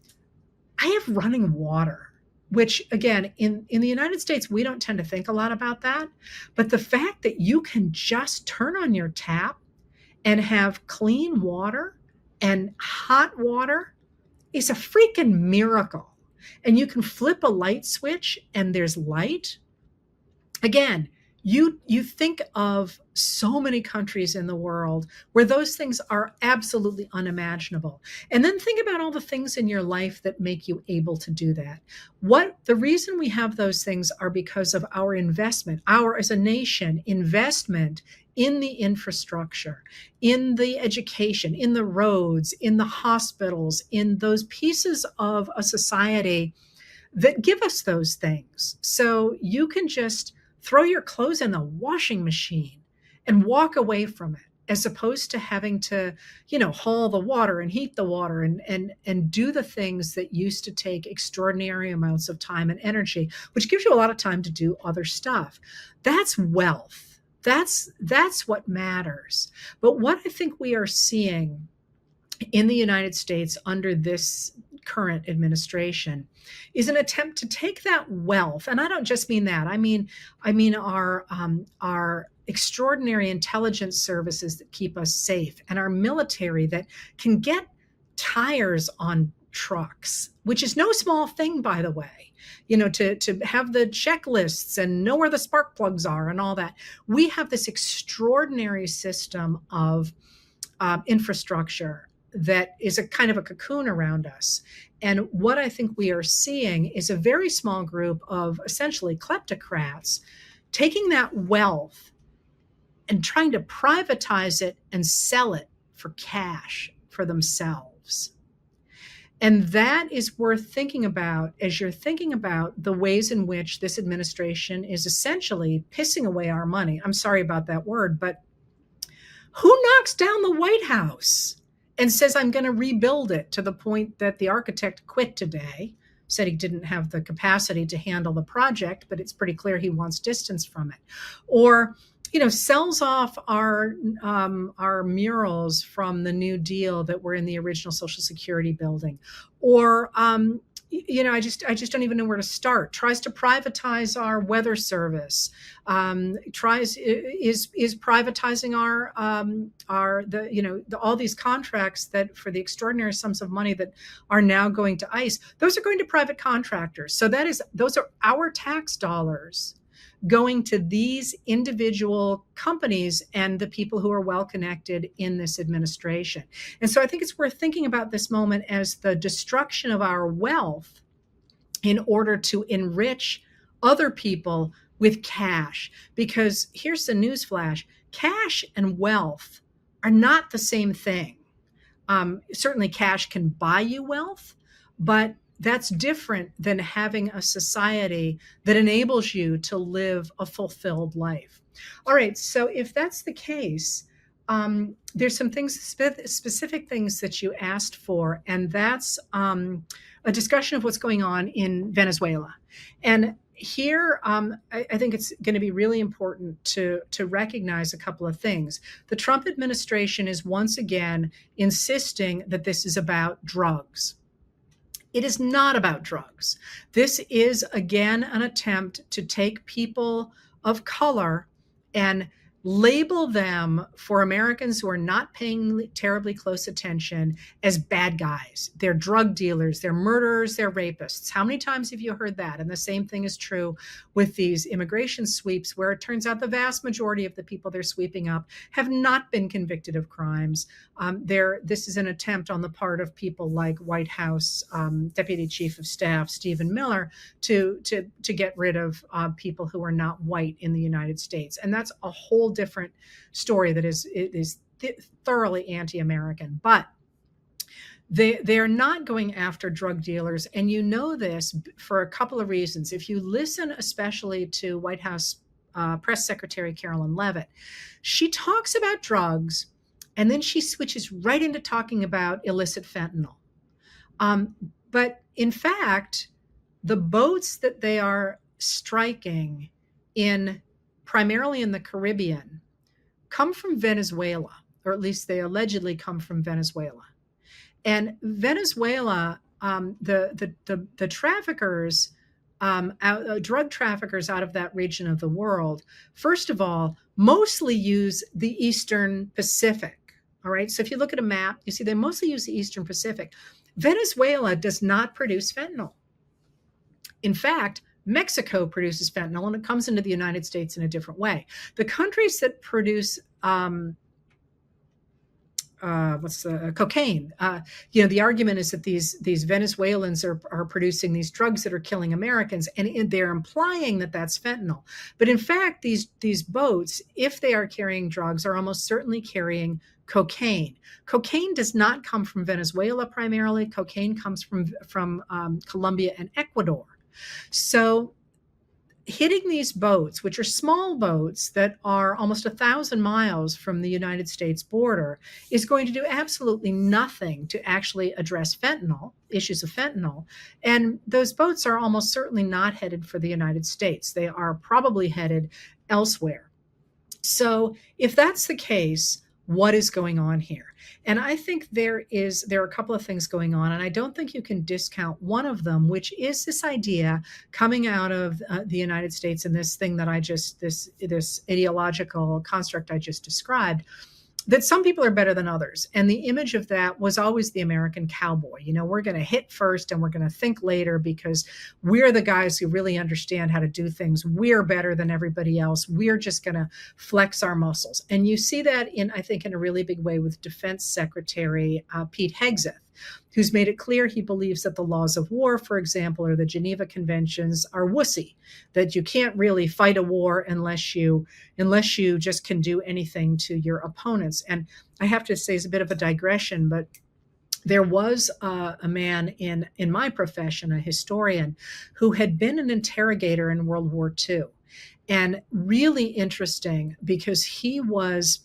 [SPEAKER 1] have running water, which again, in the United States, we don't tend to think a lot about that. But the fact that you can just turn on your tap and have clean water and hot water is a freaking miracle. And you can flip a light switch and there's light. Again, you think of so many countries in the world where those things are absolutely unimaginable. And then think about all the things in your life that make you able to do that. The reason we have those things are because of our investment, our, as a nation, investment in the infrastructure, in the education, in the roads, in the hospitals, in those pieces of a society that give us those things. So you can just throw your clothes in the washing machine and walk away from it, as opposed to having to, haul the water and heat the water and do the things that used to take extraordinary amounts of time and energy, which gives you a lot of time to do other stuff. That's wealth. That's what matters. But what I think we are seeing in the United States under this current administration is an attempt to take that wealth, and I don't just mean that. I mean our extraordinary intelligence services that keep us safe, and our military that can get tires on trucks, which is no small thing, by the way. To have the checklists and know where the spark plugs are and all that. We have this extraordinary system of infrastructure that is a kind of a cocoon around us. And what I think we are seeing is a very small group of essentially kleptocrats taking that wealth and trying to privatize it and sell it for cash for themselves. And that is worth thinking about as you're thinking about the ways in which this administration is essentially pissing away our money. I'm sorry about that word, but who knocks down the White House and says, I'm going to rebuild it, to the point that the architect quit today, said he didn't have the capacity to handle the project, but it's pretty clear he wants distance from it. Or, sells off our murals from the New Deal that were in the original Social Security building. Or, I just don't even know where to start. Tries to privatize our weather service. Tries is privatizing all these contracts that for the extraordinary sums of money that are now going to ICE. Those are going to private contractors. So those are our tax dollars going to these individual companies and the people who are well connected in this administration. And so I think it's worth thinking about this moment as the destruction of our wealth in order to enrich other people with cash. Because here's the newsflash: cash and wealth are not the same thing. Certainly, cash can buy you wealth, but that's different than having a society that enables you to live a fulfilled life. All right, so if that's the case, there's some things, specific things that you asked for, and that's a discussion of what's going on in Venezuela. And here, I think it's going to be really important to recognize a couple of things. The Trump administration is once again insisting that this is about drugs. It is not about drugs. This is, again, an attempt to take people of color and label them, for Americans who are not paying terribly close attention, as bad guys. They're drug dealers, they're murderers, they're rapists. How many times have you heard that? And the same thing is true with these immigration sweeps, where it turns out the vast majority of the people they're sweeping up have not been convicted of crimes. This is an attempt on the part of people like White House Deputy Chief of Staff Stephen Miller to get rid of people who are not white in the United States. And that's a whole different story that is thoroughly anti-American. But they're not going after drug dealers, and you know this for a couple of reasons. If you listen especially to White House Press Secretary Carolyn Leavitt, she talks about drugs, and then she switches right into talking about illicit fentanyl. But in fact, the boats that they are striking primarily in the Caribbean, come from Venezuela, or at least they allegedly come from Venezuela. And Venezuela, the traffickers, drug traffickers out of that region of the world, first of all, mostly use the Eastern Pacific. All right. So if you look at a map, you see they mostly use the Eastern Pacific. Venezuela does not produce fentanyl. In fact, Mexico produces fentanyl, and it comes into the United States in a different way. The countries that produce cocaine. The argument is that these Venezuelans are producing these drugs that are killing Americans, and they're implying that that's fentanyl. But in fact, these boats, if they are carrying drugs, are almost certainly carrying cocaine. Cocaine does not come from Venezuela primarily. Cocaine comes from Colombia and Ecuador. So hitting these boats, which are small boats that are almost 1,000 miles from the United States border, is going to do absolutely nothing to actually address issues of fentanyl. And those boats are almost certainly not headed for the United States. They are probably headed elsewhere. So if that's the case, what is going on here? And I think there are a couple of things going on, and I don't think you can discount one of them, which is this idea coming out of the United States and this thing that this ideological construct I just described, that some people are better than others. And the image of that was always the American cowboy. We're going to hit first and we're going to think later because we're the guys who really understand how to do things. We're better than everybody else. We're just going to flex our muscles. And you see that I think in a really big way with Defense Secretary Pete Hegseth, who's made it clear he believes that the laws of war, for example, or the Geneva Conventions are wussy, that you can't really fight a war unless you just can do anything to your opponents. And I have to say, it's a bit of a digression, but there was a man in my profession, a historian, who had been an interrogator in World War II. And really interesting because he was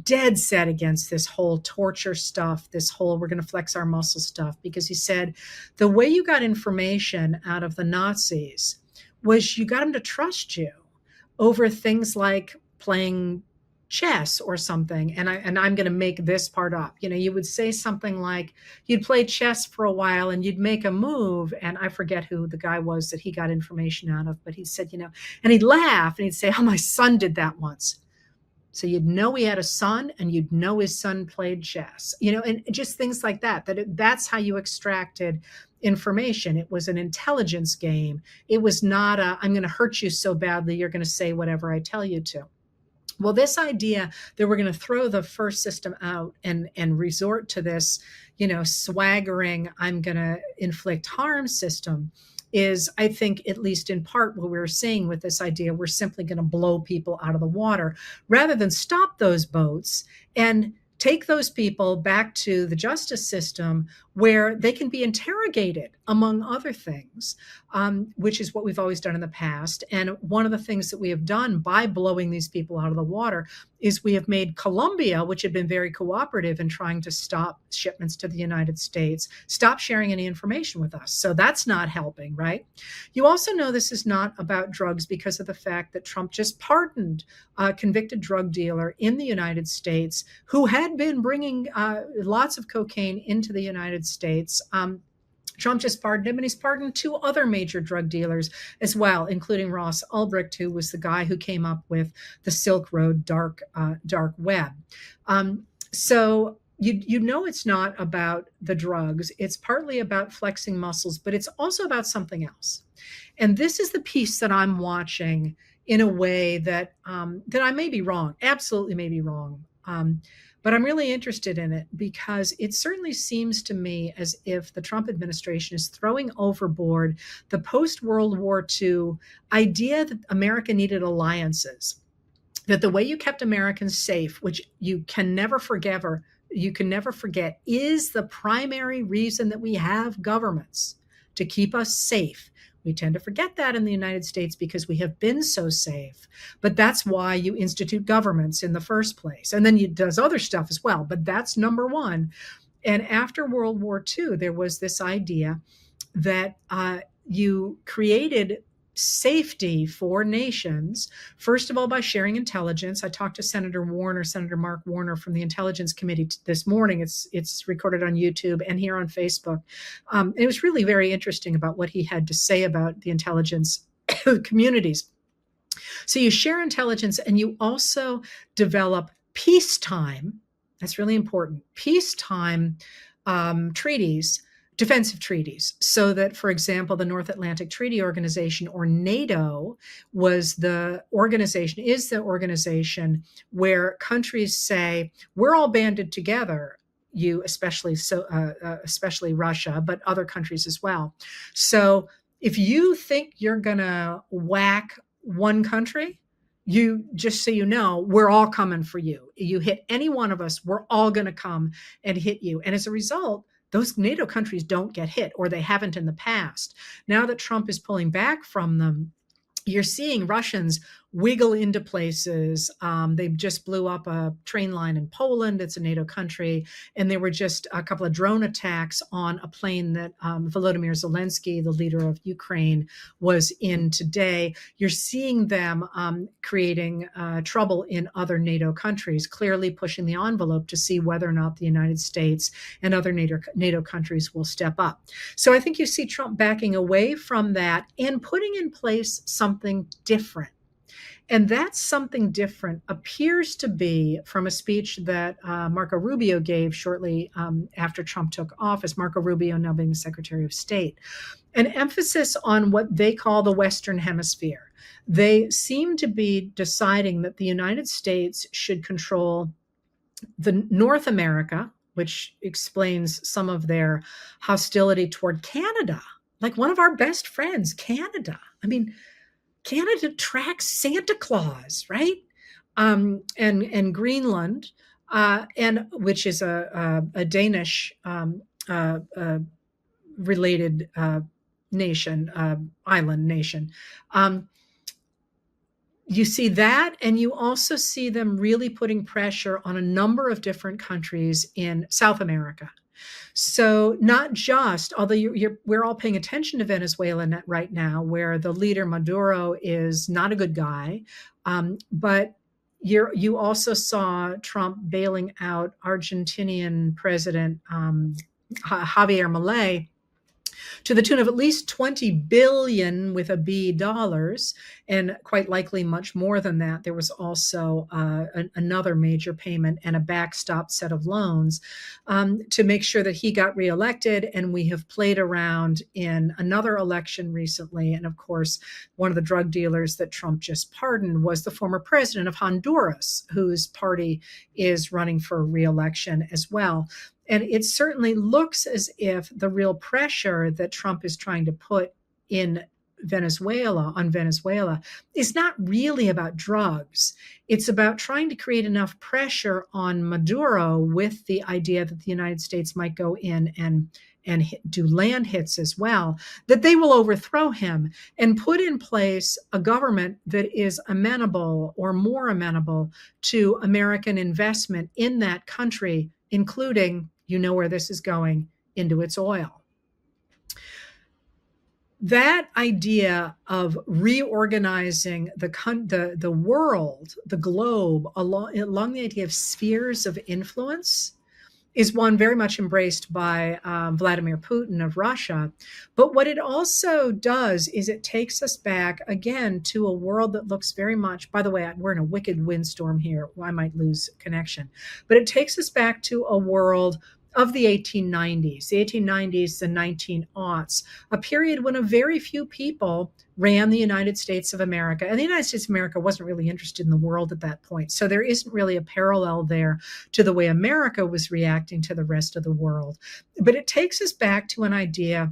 [SPEAKER 1] dead set against this whole torture stuff, this whole we're going to flex our muscle stuff, because he said the way you got information out of the Nazis was you got them to trust you over things like playing chess or something, and I'm going to make this part up. You would say something like you'd play chess for a while and you'd make a move, and I forget who the guy was that he got information out of, but he said, and he'd laugh and he'd say, "Oh, my son did that once." So you'd know he had a son, and you'd know his son played chess, and just things like that. That's how you extracted information. It was an intelligence game. It was not I'm going to hurt you so badly you're going to say whatever I tell you to. Well, this idea that we're going to throw the first system out and resort to this, swaggering, I'm going to inflict harm system is, I think, at least in part, what we were saying with this idea, we're simply going to blow people out of the water rather than stop those boats and take those people back to the justice system where they can be interrogated, among other things, which is what we've always done in the past. And one of the things that we have done by blowing these people out of the water is we have made Colombia, which had been very cooperative in trying to stop shipments to the United States, stop sharing any information with us. So that's not helping, right? You also know this is not about drugs because of the fact that Trump just pardoned a convicted drug dealer in the United States who had been bringing lots of cocaine into the United States. Trump just pardoned him, and he's pardoned 2 other major drug dealers as well, including Ross Ulbricht, who was the guy who came up with the Silk Road dark web. So you know it's not about the drugs. It's partly about flexing muscles, but it's also about something else. And this is the piece that I'm watching in a way that that I may be wrong, absolutely may be wrong. But I'm really interested in it because it certainly seems to me as if the Trump administration is throwing overboard the post-World War II idea that America needed alliances, that the way you kept Americans safe, which you can never forget, is the primary reason that we have governments, to keep us safe. We tend to forget that in the United States because we have been so safe. But that's why you institute governments in the first place. And then it does other stuff as well, but that's number one. And after World War II, there was this idea that you created safety for nations, first of all, by sharing intelligence. I talked to Senator Mark Warner from the Intelligence Committee this morning. It's recorded on YouTube and here on Facebook. It was really very interesting about what he had to say about the intelligence communities. So you share intelligence, and you also develop peacetime. That's really important. Peacetime treaties, defensive treaties, so that, for example, the North Atlantic Treaty Organization, or NATO, is the organization where countries say, we're all banded together, especially Russia, but other countries as well. So if you think you're going to whack one country, just so you know, we're all coming for you. You hit any one of us, we're all going to come and hit you. And as a result, those NATO countries don't get hit, or they haven't in the past. Now that Trump is pulling back from them, you're seeing Russians wiggle into places. They just blew up a train line in Poland. It's a NATO country. And there were just a couple of drone attacks on a plane that Volodymyr Zelensky, the leader of Ukraine, was in today. You're seeing them creating trouble in other NATO countries, clearly pushing the envelope to see whether or not the United States and other NATO countries will step up. So I think you see Trump backing away from that and putting in place something different. And that something different appears to be from a speech that Marco Rubio gave shortly after Trump took office, Marco Rubio now being the Secretary of State, an emphasis on what they call the Western Hemisphere. They seem to be deciding that the United States should control the North America, which explains some of their hostility toward Canada, like one of our best friends, Canada. I mean, Canada tracks Santa Claus, right? And Greenland, and which is a Danish related nation, island nation. You see that, and you also see them really putting pressure on a number of different countries in South America. So not just, although we're all paying attention to Venezuela right now, where the leader Maduro is not a good guy, but You also saw Trump bailing out Argentinian President Javier Milei to the tune of at least 20 billion with a B dollars, and quite likely much more than that. There was also another major payment and a backstop set of loans to make sure that he got reelected. And we have played around in another election recently. And of course, one of the drug dealers that Trump just pardoned was the former president of Honduras, whose party is running for reelection as well. And it certainly looks as if the real pressure that Trump is trying to put in Venezuela is not really about drugs. It's about trying to create enough pressure on Maduro with the idea that the United States might go in and do land hits as well, that they will overthrow him and put in place a government that is amenable or more amenable to American investment in that country, including, you know where this is going, into its oil. That idea of reorganizing the world, the globe, along the idea of spheres of influence is one very much embraced by Vladimir Putin of Russia. But what it also does is it takes us back again to a world that looks very much, by the way, we're in a wicked windstorm here. I might lose connection. But it takes us back to a world of the 1890s, the 1900s, a period when a very few people ran the United States of America. And the United States of America wasn't really interested in the world at that point. So there isn't really a parallel there to the way America was reacting to the rest of the world. But it takes us back to an idea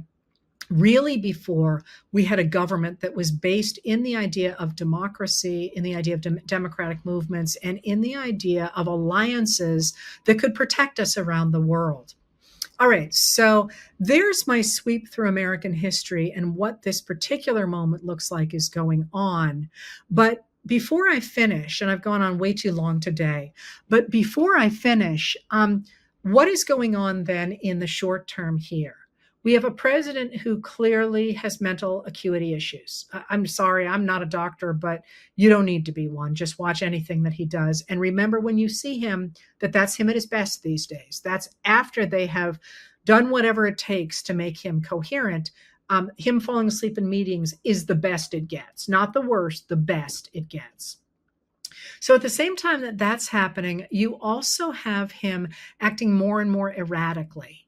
[SPEAKER 1] really before we had a government that was based in the idea of democracy, in the idea of democratic movements, and in the idea of alliances that could protect us around the world. All right, so there's my sweep through American history and what this particular moment looks like is going on. But before I finish, and I've gone on way too long today, but before I finish, what is going on then in the short term here? We have a president who clearly has mental acuity issues. I'm sorry, I'm not a doctor, but you don't need to be one. Just watch anything that he does. And remember when you see him, that's him at his best these days. That's after they have done whatever it takes to make him coherent. Him falling asleep in meetings is the best it gets, not the worst, the best it gets. So at the same time that that's happening, you also have him acting more and more erratically.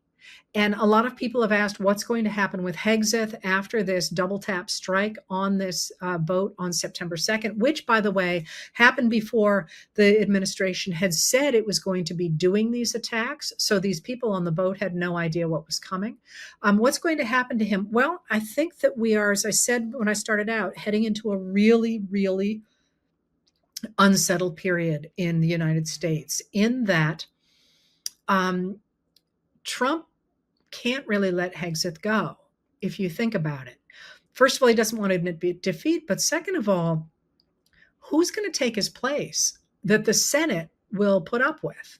[SPEAKER 1] And a lot of people have asked what's going to happen with Hegseth after this double tap strike on this boat on September 2nd, which, by the way, happened before the administration had said it was going to be doing these attacks. So these people on the boat had no idea what was coming. What's going to happen to him? Well, I think that we are, as I said when I started out, heading into a really, really unsettled period in the United States, in that Trump can't really let Hegseth go, if you think about it. First of all, he doesn't want to admit defeat, but second of all, who's going to take his place that the Senate will put up with?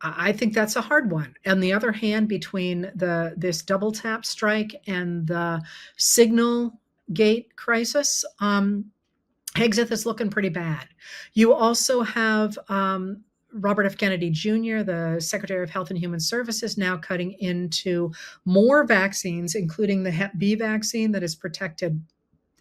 [SPEAKER 1] I think that's a hard one. On the other hand, between this double tap strike and the signal gate crisis, Hegseth is looking pretty bad. You also have Robert F. Kennedy Jr., the Secretary of Health and Human Services, now cutting into more vaccines, including the Hep B vaccine that has protected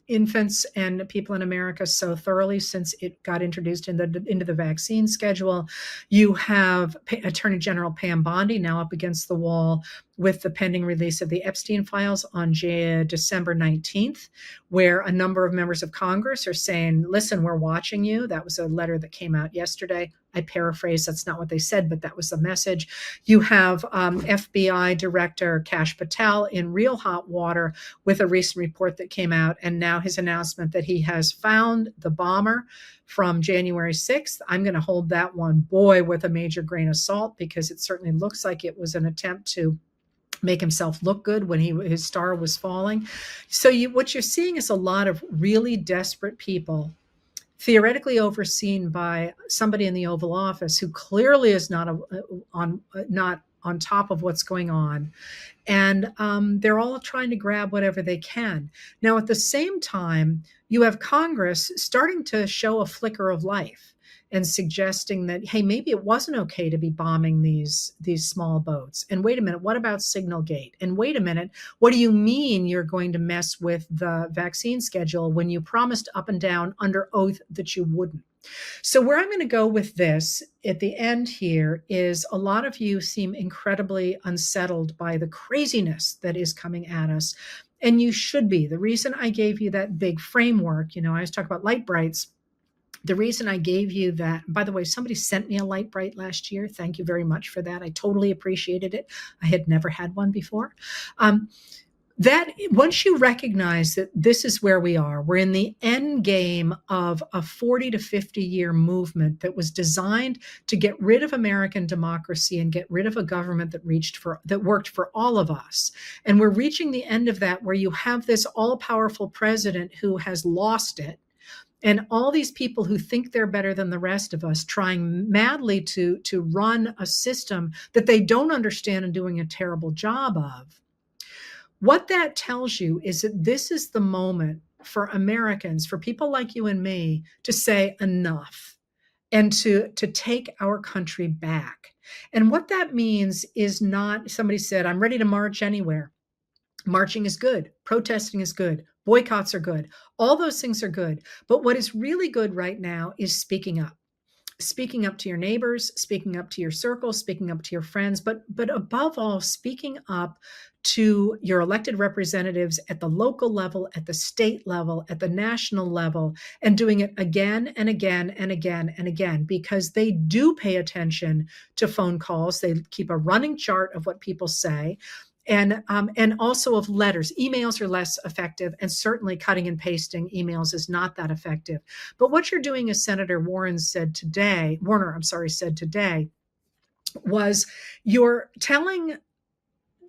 [SPEAKER 1] infants and people in America so thoroughly since it got introduced into the vaccine schedule. You have Attorney General Pam Bondi now up against the wall with the pending release of the Epstein files on December 19th, where a number of members of Congress are saying, listen, we're watching you. That was a letter that came out yesterday. I paraphrase, that's not what they said, but that was the message. You have FBI Director Kash Patel in real hot water with a recent report that came out, and now his announcement that he has found the bomber from January 6th. I'm going to hold that one, boy, with a major grain of salt, because it certainly looks like it was an attempt to make himself look good when his star was falling. So what you're seeing is a lot of really desperate people, theoretically overseen by somebody in the Oval Office who clearly is not on top of what's going on. And they're all trying to grab whatever they can. Now, at the same time, you have Congress starting to show a flicker of life and suggesting that, hey, maybe it wasn't okay to be bombing these small boats. And wait a minute, what about Signal Gate? And wait a minute, what do you mean you're going to mess with the vaccine schedule when you promised up and down under oath that you wouldn't? So, where I'm going to go with this at the end here is a lot of you seem incredibly unsettled by the craziness that is coming at us. And you should be. The reason I gave you that big framework, I always talk about light brights. The reason I gave you that, by the way, somebody sent me a light bright last year. Thank you very much for that. I totally appreciated it. I had never had one before. That once you recognize that this is where we are, we're in the end game of a 40 to 50 year movement that was designed to get rid of American democracy and get rid of a government that worked for all of us. And we're reaching the end of that, where you have this all-powerful president who has lost it, and all these people who think they're better than the rest of us trying madly to run a system that they don't understand and doing a terrible job of. What that tells you is that this is the moment for Americans, for people like you and me, to say enough and to take our country back. And what that means is not, somebody said, I'm ready to march anywhere. Marching is good. Protesting is good. Boycotts are good. All those things are good. But what is really good right now is speaking up. Speaking up to your neighbors, speaking up to your circle, speaking up to your friends, but above all, speaking up to your elected representatives at the local level, at the state level, at the national level, and doing it again and again and again and again, because they do pay attention to phone calls. They keep a running chart of what people say. And also of letters. Emails are less effective, and certainly cutting and pasting emails is not that effective. But what you're doing, as Senator Warner said today, was you're telling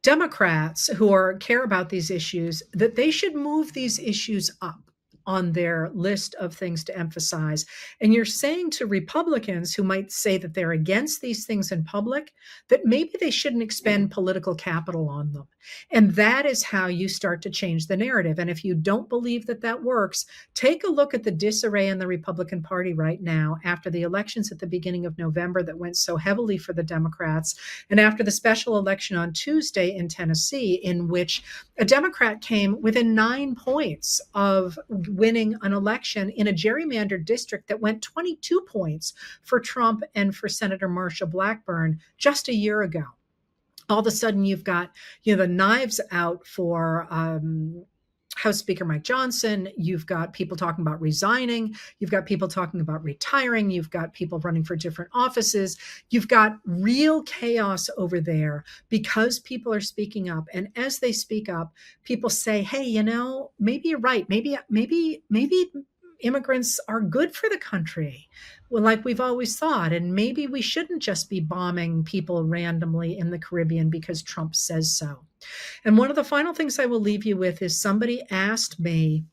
[SPEAKER 1] Democrats who care about these issues that they should move these issues up on their list of things to emphasize. And you're saying to Republicans who might say that they're against these things in public, that maybe they shouldn't expend political capital on them. And that is how you start to change the narrative. And if you don't believe that that works, take a look at the disarray in the Republican Party right now after the elections at the beginning of November that went so heavily for the Democrats, and after the special election on Tuesday in Tennessee, in which a Democrat came within 9 points of winning an election in a gerrymandered district that went 22 points for Trump and for Senator Marsha Blackburn just a year ago. All of a sudden, you've got the knives out for House Speaker Mike Johnson. You've got people talking about resigning. You've got people talking about retiring. You've got people running for different offices. You've got real chaos over there because people are speaking up. And as they speak up, people say, hey, maybe you're right. Maybe immigrants are good for the country, well, like we've always thought. And maybe we shouldn't just be bombing people randomly in the Caribbean because Trump says so. And one of the final things I will leave you with is somebody asked me,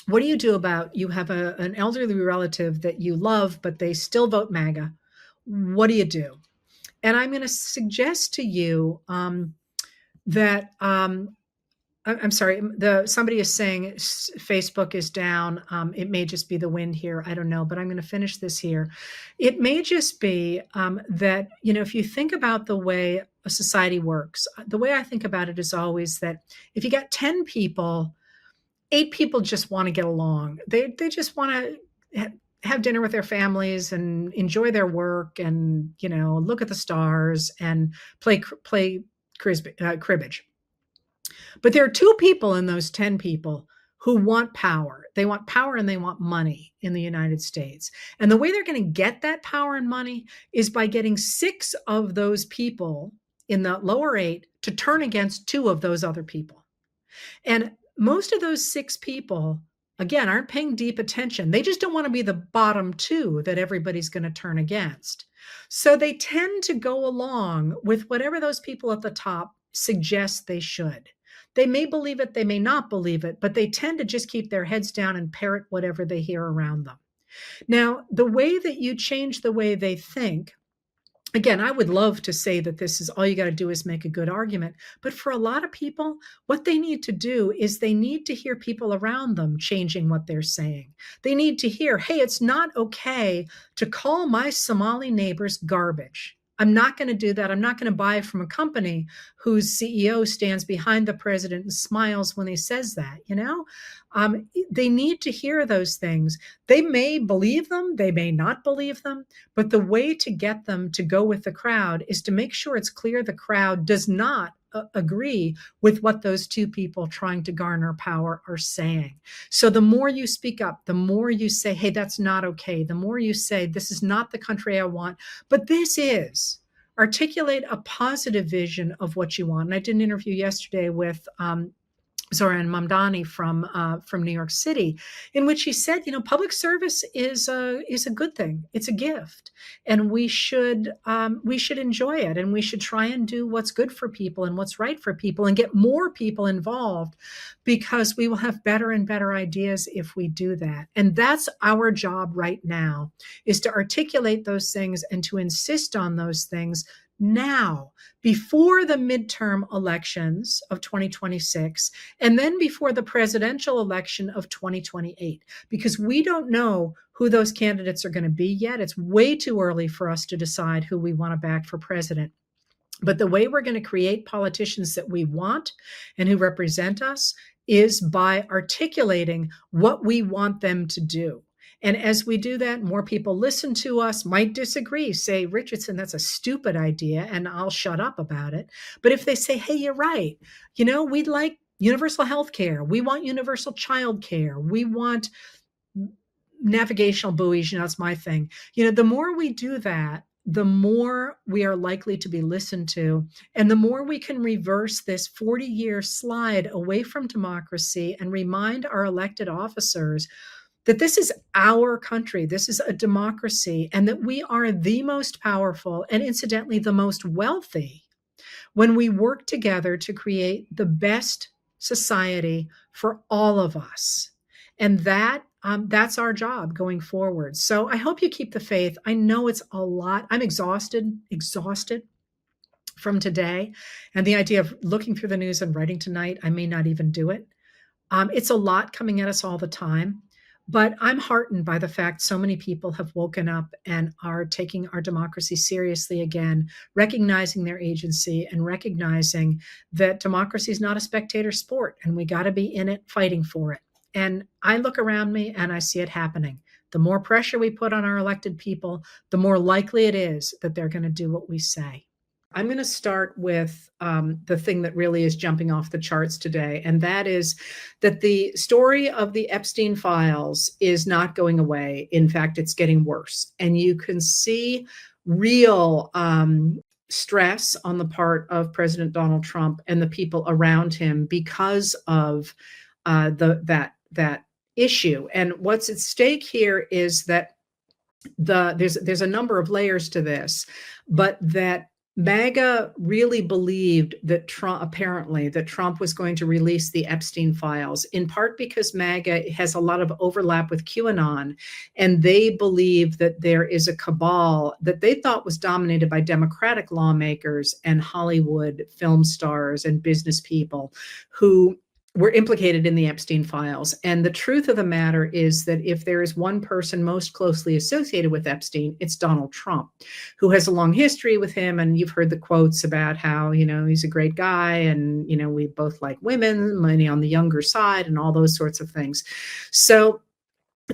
[SPEAKER 1] what do you do about, you have an elderly relative that you love, but they still vote MAGA. What do you do? And I'm going to suggest to you that I'm sorry, somebody is saying Facebook is down. It may just be the wind here. I don't know, but I'm going to finish this here. It may just be that, if you think about the way a society works, the way I think about it is always that if you got 10 people, 8 people just want to get along. They just want to have dinner with their families and enjoy their work and, look at the stars and play cribbage. But there are 2 people in those 10 people who want power. They want power and they want money in the United States. And the way they're going to get that power and money is by getting 6 of those people in the lower 8 to turn against 2 of those other people. And most of those 6 people, again, aren't paying deep attention. They just don't want to be the bottom 2 that everybody's going to turn against. So they tend to go along with whatever those people at the top suggest they should. They may believe it, they may not believe it, but they tend to just keep their heads down and parrot whatever they hear around them. Now, the way that you change the way they think Again, I would love to say that this is all you got to do is make a good argument. But for a lot of people, what they need to do is they need to hear people around them changing what they're saying. They need to hear, hey, it's not okay to call my Somali neighbors garbage. I'm not going to do that. I'm not going to buy from a company whose CEO stands behind the president and smiles when he says that, you know? They need to hear those things. They may believe them, they may not believe them, but the way to get them to go with the crowd is to make sure it's clear the crowd does not agree with what those two people trying to garner power are saying. So the more you speak up, the more you say, hey, that's not okay. The more you say, this is not the country I want, but this is. Articulate a positive vision of what you want. And I did an interview yesterday with Zoran Mamdani from New York City, in which he said, you know, public service is a good thing. It's a gift, and we should enjoy it, and we should try and do what's good for people and what's right for people, and get more people involved, because we will have better and better ideas if we do that. And that's our job right now, is to articulate those things and to insist on those things now, before the midterm elections of 2026, and then before the presidential election of 2028, because we don't know who those candidates are going to be yet. It's way too early for us to decide who we want to back for president. But the way we're going to create politicians that we want and who represent us is by articulating what we want them to do. And as we do that, more people listen to us, might disagree, say, Richardson, that's a stupid idea, and I'll shut up about it. But if they say, hey, you're right, you know, we'd like universal health care, we want universal child care, we want navigational buoys, you know, that's my thing. You know, the more we do that, the more we are likely to be listened to, and the more we can reverse this 40-year slide away from democracy and remind our elected officers that this is our country, this is a democracy, and that we are the most powerful and incidentally the most wealthy when we work together to create the best society for all of us. And that's our job going forward. So I hope you keep the faith. I know it's a lot. I'm exhausted from today. And the idea of looking through the news and writing tonight, I may not even do it. It's a lot coming at us all the time. But I'm heartened by the fact so many people have woken up and are taking our democracy seriously again, recognizing their agency and recognizing that democracy is not a spectator sport, and we got to be in it fighting for it. And I look around me and I see it happening. The more pressure we put on our elected people, the more likely it is that they're going to do what we say. I'm going to start with the thing that really is jumping off the charts today, and that is that the story of the Epstein files is not going away. In fact, it's getting worse. And you can see real stress on the part of President Donald Trump and the people around him because of that issue. And what's at stake here is that there's a number of layers to this, but that MAGA really believed that Trump was going to release the Epstein files, in part because MAGA has a lot of overlap with QAnon, and they believe that there is a cabal that they thought was dominated by Democratic lawmakers and Hollywood film stars and business people who were implicated in the Epstein files. And the truth of the matter is that if there is one person most closely associated with Epstein, it's Donald Trump, who has a long history with him. And you've heard the quotes about how, you know, he's a great guy and, you know, we both like women, money on the younger side and all those sorts of things. So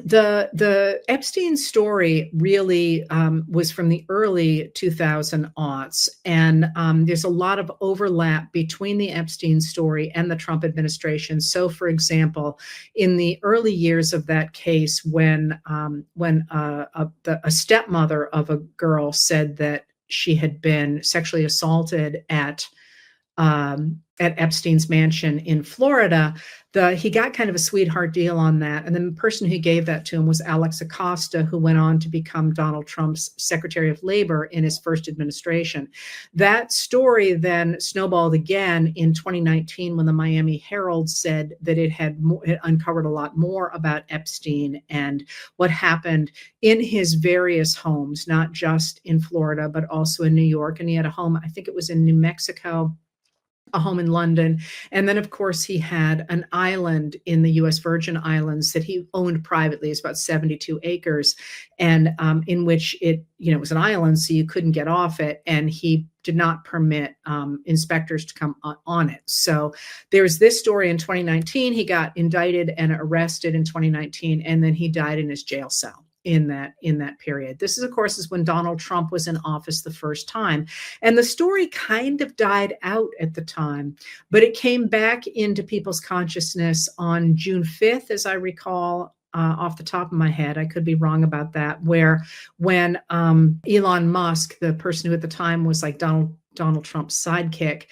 [SPEAKER 1] the Epstein story really was from the early 2000 aughts, and there's a lot of overlap between the Epstein story and the Trump administration. So, for example, in the early years of that case, when a stepmother of a girl said that she had been sexually assaulted at at Epstein's mansion in Florida, he got kind of a sweetheart deal on that. And then the person who gave that to him was Alex Acosta, who went on to become Donald Trump's Secretary of Labor in his first administration. That story then snowballed again in 2019 when the Miami Herald said that it had uncovered a lot more about Epstein and what happened in his various homes, not just in Florida, but also in New York. And he had a home, I think it was in New Mexico, a home in London. And then, of course, he had an island in the U.S. Virgin Islands that he owned privately. It's about 72 acres, and in which it was an island, so you couldn't get off it. And he did not permit inspectors to come on it. So there's this story in 2019. He got indicted and arrested in 2019, and then he died in his jail cell in that period. This is, of course, is when Donald Trump was in office the first time. And the story kind of died out at the time, but it came back into people's consciousness on June 5th, as I recall, off the top of my head. I could be wrong about that, when Elon Musk, the person who at the time was like Donald Trump's sidekick,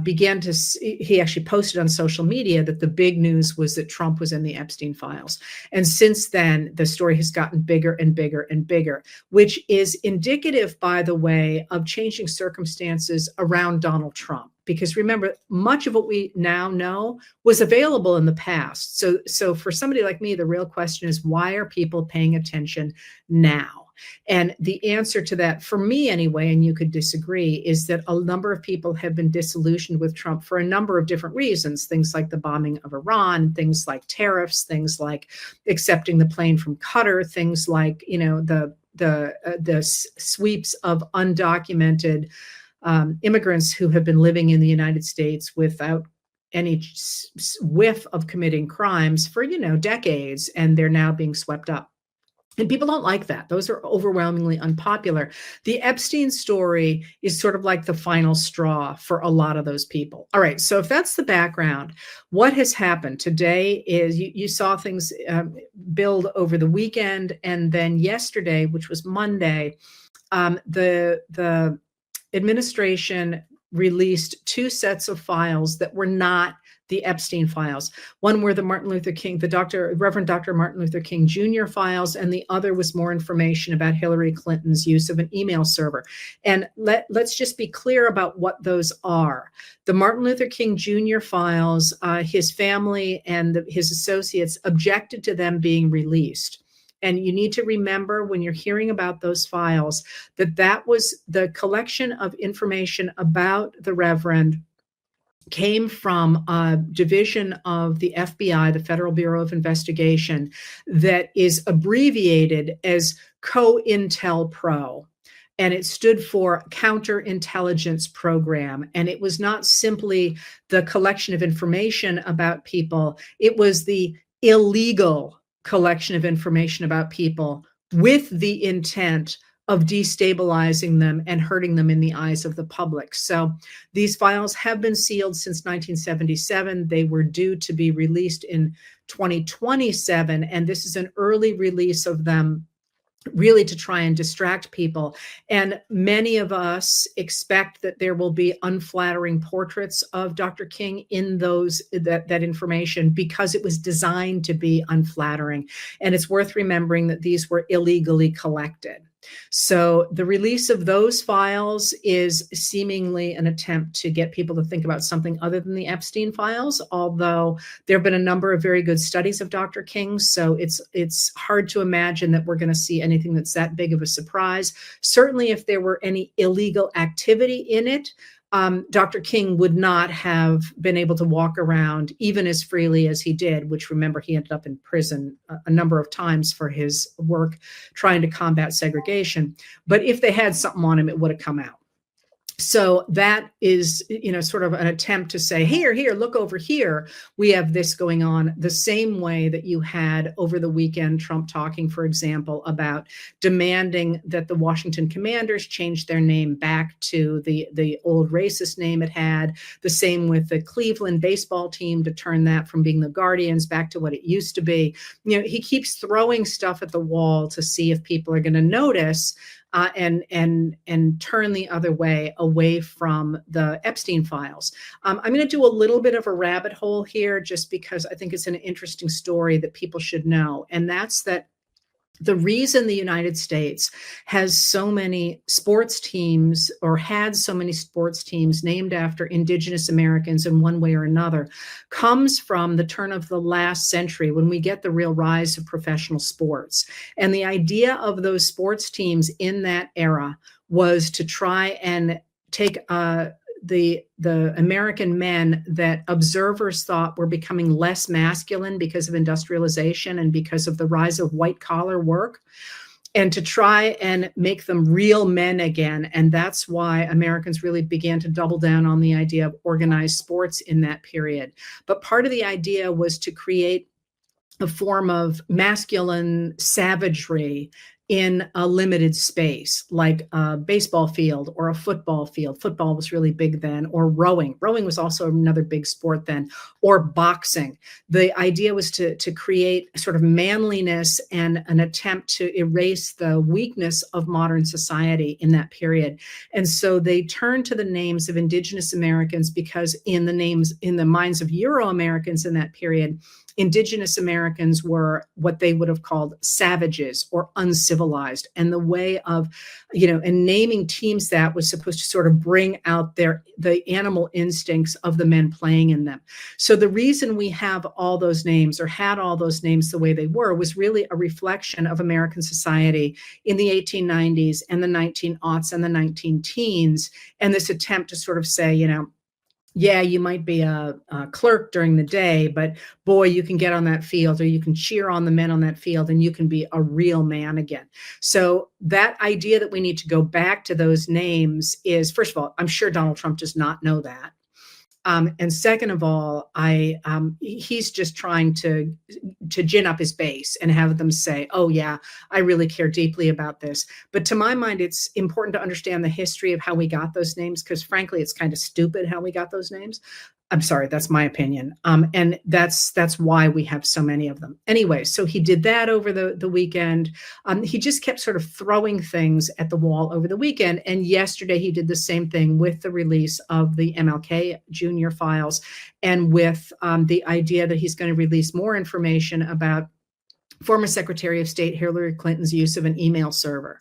[SPEAKER 1] he actually posted on social media that the big news was that Trump was in the Epstein files. And since then, the story has gotten bigger and bigger and bigger, which is indicative, by the way, of changing circumstances around Donald Trump. Because remember, much of what we now know was available in the past. So for somebody like me, the real question is, why are people paying attention now? And the answer to that, for me anyway, and you could disagree, is that a number of people have been disillusioned with Trump for a number of different reasons. Things like the bombing of Iran, things like tariffs, things like accepting the plane from Qatar, things like the sweeps of undocumented immigrants who have been living in the United States without any whiff of committing crimes for decades, and they're now being swept up. And people don't like that. Those are overwhelmingly unpopular. The Epstein story is sort of like the final straw for a lot of those people. All right, so if that's the background, what has happened today is you saw things build over the weekend, and then yesterday, which was Monday, the administration released two sets of files that were not the Epstein files. One were the Reverend Dr. Martin Luther King Jr. files, and the other was more information about Hillary Clinton's use of an email server. And let's just be clear about what those are. The Martin Luther King Jr. files, his family and his associates objected to them being released. And you need to remember, when you're hearing about those files, that was the collection of information about the Reverend came from a division of the FBI, the Federal Bureau of Investigation, that is abbreviated as COINTELPRO. And it stood for Counterintelligence Program. And it was not simply the collection of information about people, it was the illegal collection of information about people with the intent of destabilizing them and hurting them in the eyes of the public. So these files have been sealed since 1977. They were due to be released in 2027, and this is an early release of them, really to try and distract people. And many of us expect that there will be unflattering portraits of Dr. King in that information, because it was designed to be unflattering. And it's worth remembering that these were illegally collected. So the release of those files is seemingly an attempt to get people to think about something other than the Epstein files, although there have been a number of very good studies of Dr. King. So it's hard to imagine that we're going to see anything that's that big of a surprise. Certainly, if there were any illegal activity in it, Dr. King would not have been able to walk around even as freely as he did, which, remember, he ended up in prison a number of times for his work trying to combat segregation. But if they had something on him, it would have come out. So that is, sort of an attempt to say, here, look over here. We have this going on, the same way that you had over the weekend Trump talking, for example, about demanding that the Washington Commanders change their name back to the old racist name it had. The same with the Cleveland baseball team, to turn that from being the Guardians back to what it used to be. He keeps throwing stuff at the wall to see if people are going to notice. and turn the other way, away from the Epstein files. I'm going to do a little bit of a rabbit hole here, just because I think it's an interesting story that people should know, and that's that the reason the United States has so many sports teams, or had so many sports teams named after Indigenous Americans in one way or another, comes from the turn of the last century, when we get the real rise of professional sports. And the idea of those sports teams in that era was to try and take the American men that observers thought were becoming less masculine because of industrialization and because of the rise of white collar work, and to try and make them real men again. And that's why Americans really began to double down on the idea of organized sports in that period. But part of the idea was to create a form of masculine savagery in a limited space, like a baseball field or a football field. Football was really big then, or rowing. Rowing was also another big sport then, or boxing. The idea was to create sort of manliness and an attempt to erase the weakness of modern society in that period. And so they turned to the names of Indigenous Americans, because in the minds of Euro-Americans in that period, Indigenous Americans were what they would have called savages or uncivilized. And the way of, and naming teams that was supposed to sort of bring out the animal instincts of the men playing in them. So the reason we have all those names, or had all those names the way they were, was really a reflection of American society in the 1890s and the 1900s and the 19-teens. And this attempt to sort of say, yeah, you might be a clerk during the day, but boy, you can get on that field, or you can cheer on the men on that field, and you can be a real man again. So that idea that we need to go back to those names is, first of all, I'm sure Donald Trump does not know that. And second of all, he's just trying to gin up his base and have them say, oh yeah, I really care deeply about this. But to my mind, it's important to understand the history of how we got those names, because frankly, it's kind of stupid how we got those names. I'm sorry, that's my opinion. And that's why we have so many of them. Anyway, so he did that over the weekend. He just kept sort of throwing things at the wall over the weekend. And yesterday he did the same thing with the release of the MLK Jr. files, and with the idea that he's going to release more information about former Secretary of State Hillary Clinton's use of an email server.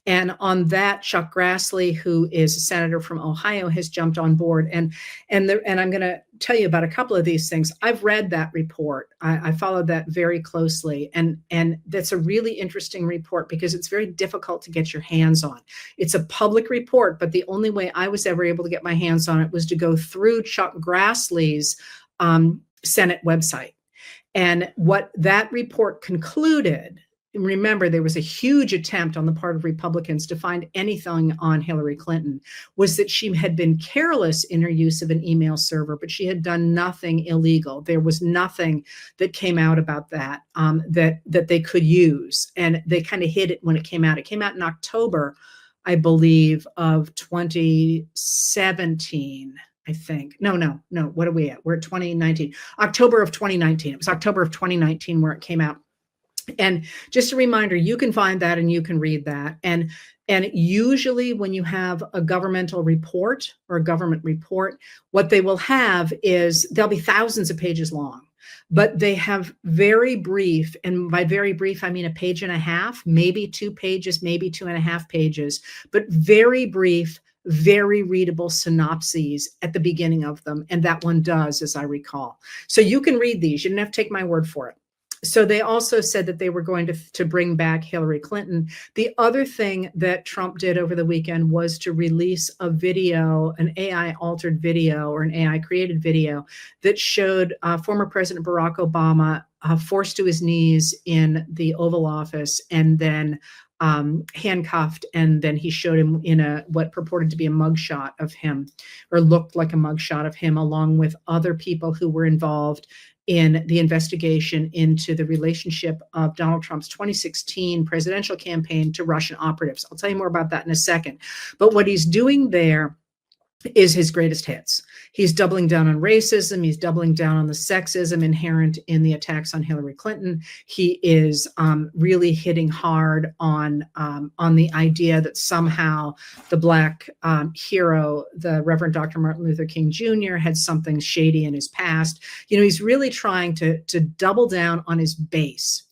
[SPEAKER 1] And on that, Chuck Grassley, who is a senator from Ohio, has jumped on board. And I'm going to tell you about a couple of these things. I've read that report. I followed that very closely. And that's a really interesting report, because it's very difficult to get your hands on. It's a public report, but the only way I was ever able to get my hands on it was to go through Chuck Grassley's Senate website. And what that report concluded, remember, there was a huge attempt on the part of Republicans to find anything on Hillary Clinton, was that she had been careless in her use of an email server, but she had done nothing illegal. There was nothing that came out about that, that they could use. And they kind of hid it when it came out. It came out in October, I believe, of 2017. I think. No. What are we at? We're at 2019. October of 2019. It was October of 2019 where it came out. And just a reminder, you can find that and you can read that. And usually when you have a governmental report or a government report, what they will have is they'll be thousands of pages long, but they have very brief, and by very brief, I mean a page and a half, maybe 2 pages, maybe 2.5 pages, but very brief, very readable synopses at the beginning of them. And that one does, as I recall. So you can read these. You don't have to take my word for it. So they also said that they were going to bring back Hillary Clinton. The other thing that Trump did over the weekend was to release a video, an AI altered video or an AI created video that showed former President Barack Obama forced to his knees in the Oval Office, and then handcuffed, and then he showed him in what purported to be a mugshot of him, or looked like a mugshot of him, along with other people who were involved in the investigation into the relationship of Donald Trump's 2016 presidential campaign to Russian operatives. I'll tell you more about that in a second. But what he's doing there is his greatest hits. He's doubling down on racism. He's doubling down on the sexism inherent in the attacks on Hillary Clinton. He is really hitting hard on the idea that somehow the Black hero, the Reverend Dr. Martin Luther King Jr., had something shady in his past. He's really trying to double down on his base,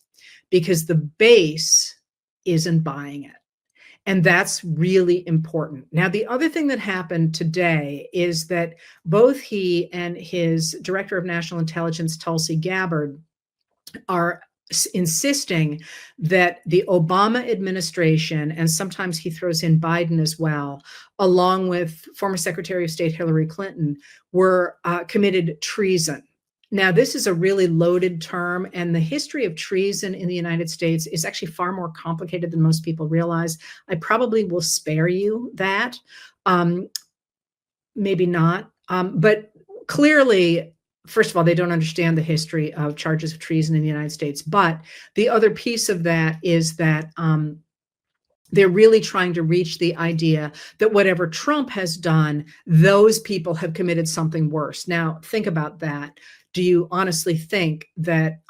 [SPEAKER 1] because the base isn't buying it. And that's really important. Now, the other thing that happened today is that both he and his director of national intelligence, Tulsi Gabbard, are insisting that the Obama administration, and sometimes he throws in Biden as well, along with former Secretary of State Hillary Clinton, were committed treason. Now, this is a really loaded term, and the history of treason in the United States is actually far more complicated than most people realize. I probably will spare you that. Maybe not. But clearly, first of all, they don't understand the history of charges of treason in the United States. But the other piece of that is that they're really trying to reach the idea that whatever Trump has done, those people have committed something worse. Now, think about that. Do you honestly think that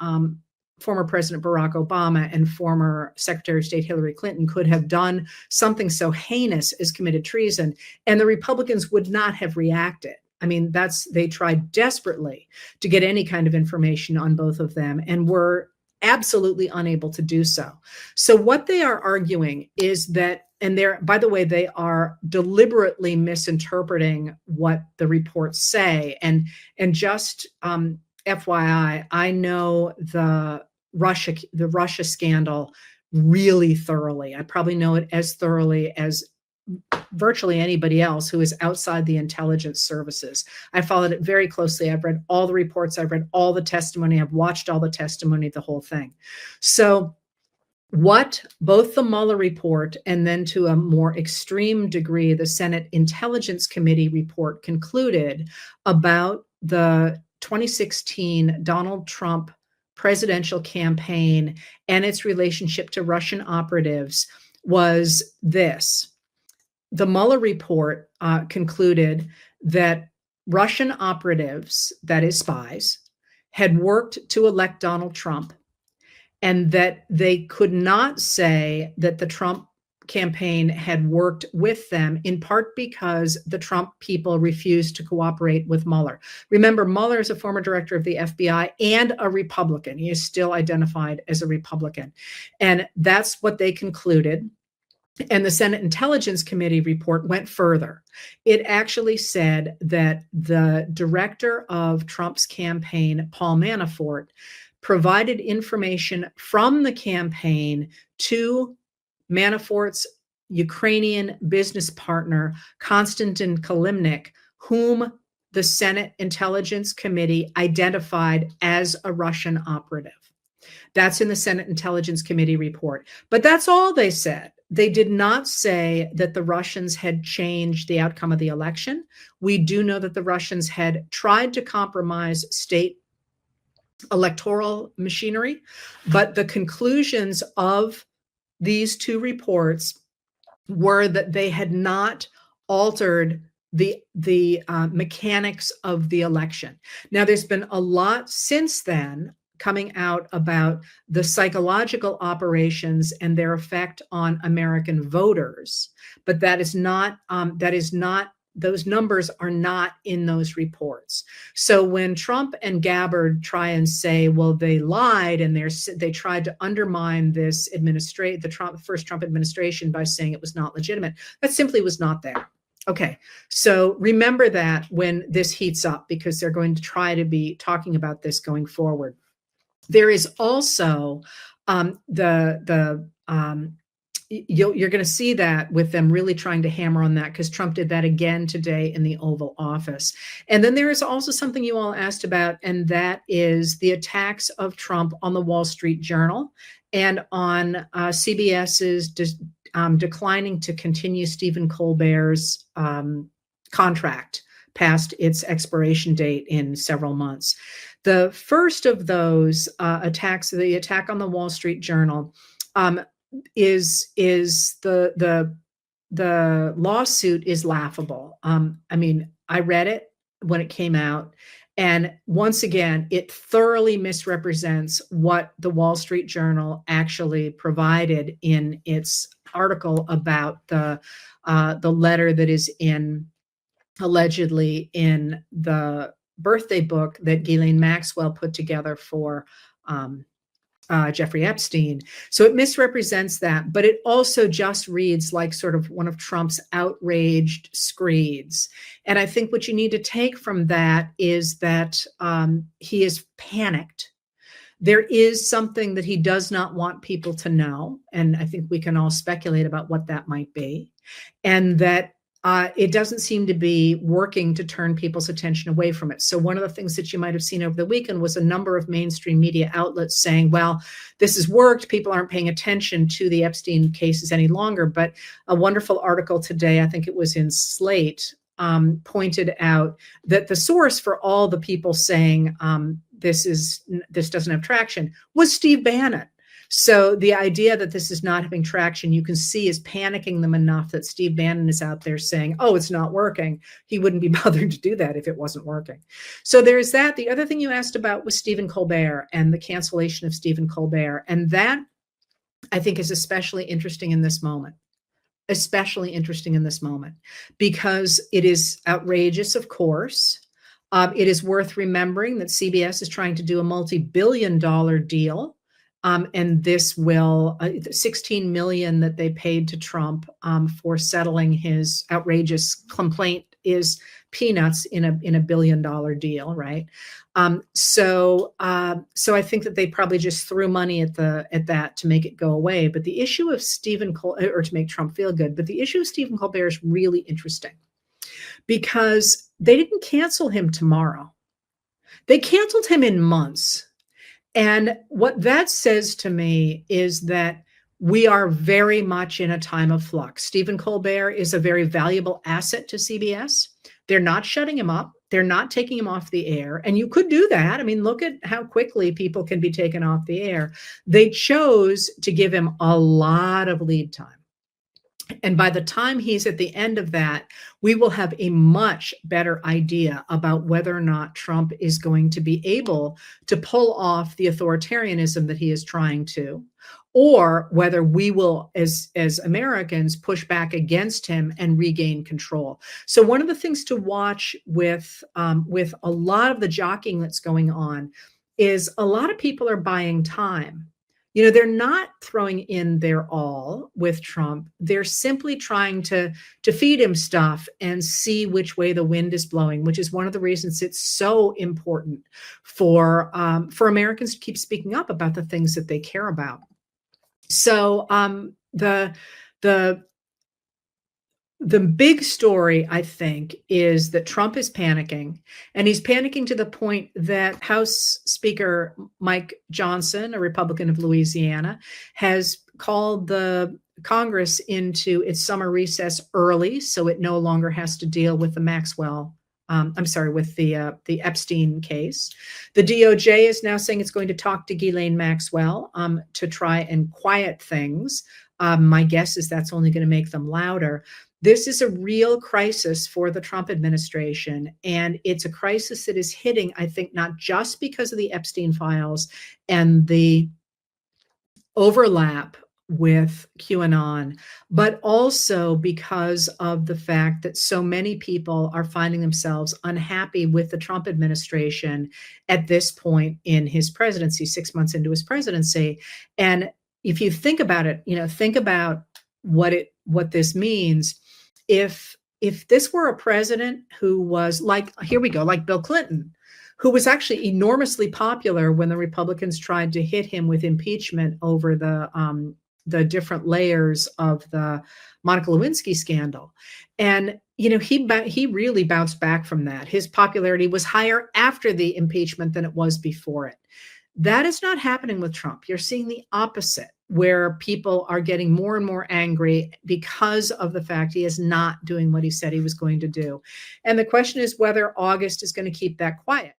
[SPEAKER 1] former President Barack Obama and former Secretary of State Hillary Clinton could have done something so heinous as committed treason, and the Republicans would not have reacted? I mean, they tried desperately to get any kind of information on both of them and were absolutely unable to do so. So what they are arguing is that, and by the way, they are deliberately misinterpreting what the reports say. And just FYI, I know the Russia scandal really thoroughly. I probably know it as thoroughly as virtually anybody else who is outside the intelligence services. I followed it very closely. I've read all the reports. I've read all the testimony. I've watched all the testimony, the whole thing. So what both the Mueller report and then to a more extreme degree, the Senate Intelligence Committee report concluded about the 2016 Donald Trump presidential campaign and its relationship to Russian operatives was this. The Mueller report concluded that Russian operatives, that is spies, had worked to elect Donald Trump, and that they could not say that the Trump campaign had worked with them, in part because the Trump people refused to cooperate with Mueller. Remember, Mueller is a former director of the FBI and a Republican. He is still identified as a Republican. And that's what they concluded. And the Senate Intelligence Committee report went further. It actually said that the director of Trump's campaign, Paul Manafort, provided information from the campaign to Manafort's Ukrainian business partner, Konstantin Kilimnik, whom the Senate Intelligence Committee identified as a Russian operative. That's in the Senate Intelligence Committee report. But that's all they said. They did not say that the Russians had changed the outcome of the election. We do know that the Russians had tried to compromise state electoral machinery, but the conclusions of these two reports were that they had not altered the mechanics of the election. Now, there's been a lot since then coming out about the psychological operations and their effect on American voters, but those numbers are not in those reports. So when Trump and Gabbard try and say, well, they lied and they tried to undermine this first Trump administration by saying it was not legitimate, that simply was not there. Okay, so remember that when this heats up, because they're going to try to be talking about this going forward. There is also you're going to see that with them really trying to hammer on that, because Trump did that again today in the Oval Office. And then there is also something you all asked about, and that is the attacks of Trump on the Wall Street Journal and on CBS's declining to continue Stephen Colbert's contract past its expiration date in several months. The first of those attacks, the attack on the Wall Street Journal, is the the lawsuit is laughable. I mean, I read it when it came out, and once again, it thoroughly misrepresents what the Wall Street Journal actually provided in its article about the letter that is in allegedly in the birthday book that Ghislaine Maxwell put together for um, Jeffrey Epstein. So it misrepresents that, but it also just reads like sort of one of Trump's outraged screeds. And I think what you need to take from that is that he is panicked. There is something that he does not want people to know. And I think we can all speculate about what that might be. And that it doesn't seem to be working to turn people's attention away from it. So one of the things that you might have seen over the weekend was a number of mainstream media outlets saying, well, this has worked. People aren't paying attention to the Epstein cases any longer. But a wonderful article today, I think it was in Slate, pointed out that the source for all the people saying this doesn't have traction was Steve Bannon. So the idea that this is not having traction, you can see, is panicking them enough that Steve Bannon is out there saying, oh, it's not working. He wouldn't be bothered to do that if it wasn't working. So there's that. The other thing you asked about was Stephen Colbert and the cancellation of Stephen Colbert. And that, I think, is especially interesting in this moment. Especially interesting in this moment because it is outrageous, of course. It is worth remembering that CBS is trying to do a multi-billion-dollar deal. And this will $16 million that they paid to Trump for settling his outrageous complaint is peanuts in a $1 billion deal, right? So I think that they probably just threw money at that to make it go away. But the issue of or to make Trump feel good. But the issue of Stephen Colbert is really interesting because they didn't cancel him tomorrow. They canceled him in months. And what that says to me is that we are very much in a time of flux. Stephen Colbert is a very valuable asset to CBS. They're not shutting him up. They're not taking him off the air. And you could do that. I mean, look at how quickly people can be taken off the air. They chose to give him a lot of lead time. And by the time he's at the end of that, we will have a much better idea about whether or not Trump is going to be able to pull off the authoritarianism that he is trying to, or whether we will, as Americans, push back against him and regain control. So one of the things to watch with a lot of the jockeying that's going on is a lot of people are buying time. You know, they're not throwing in their all with Trump. They're simply trying to feed him stuff and see which way the wind is blowing, which is one of the reasons it's so important for Americans to keep speaking up about the things that they care about. So the big story, I think, is that Trump is panicking, and he's panicking to the point that House Speaker Mike Johnson, a Republican of Louisiana, has called the Congress into its summer recess early, so it no longer has to deal with the with the Epstein case. The DOJ is now saying it's going to talk to Ghislaine Maxwell to try and quiet things. My guess is that's only going to make them louder. This is a real crisis for the Trump administration, and it's a crisis that is hitting, I think, not just because of the Epstein files and the overlap with QAnon, but also because of the fact that so many people are finding themselves unhappy with the Trump administration at this point in his presidency, 6 months into his presidency. And if you think about it, think about what this means. If this were a president who was like Bill Clinton, who was actually enormously popular when the Republicans tried to hit him with impeachment over the different layers of the Monica Lewinsky scandal. And, he really bounced back from that. His popularity was higher after the impeachment than it was before it. That is not happening with Trump. You're seeing the opposite, where people are getting more and more angry because of the fact he is not doing what he said he was going to do. And the question is whether August is going to keep that quiet.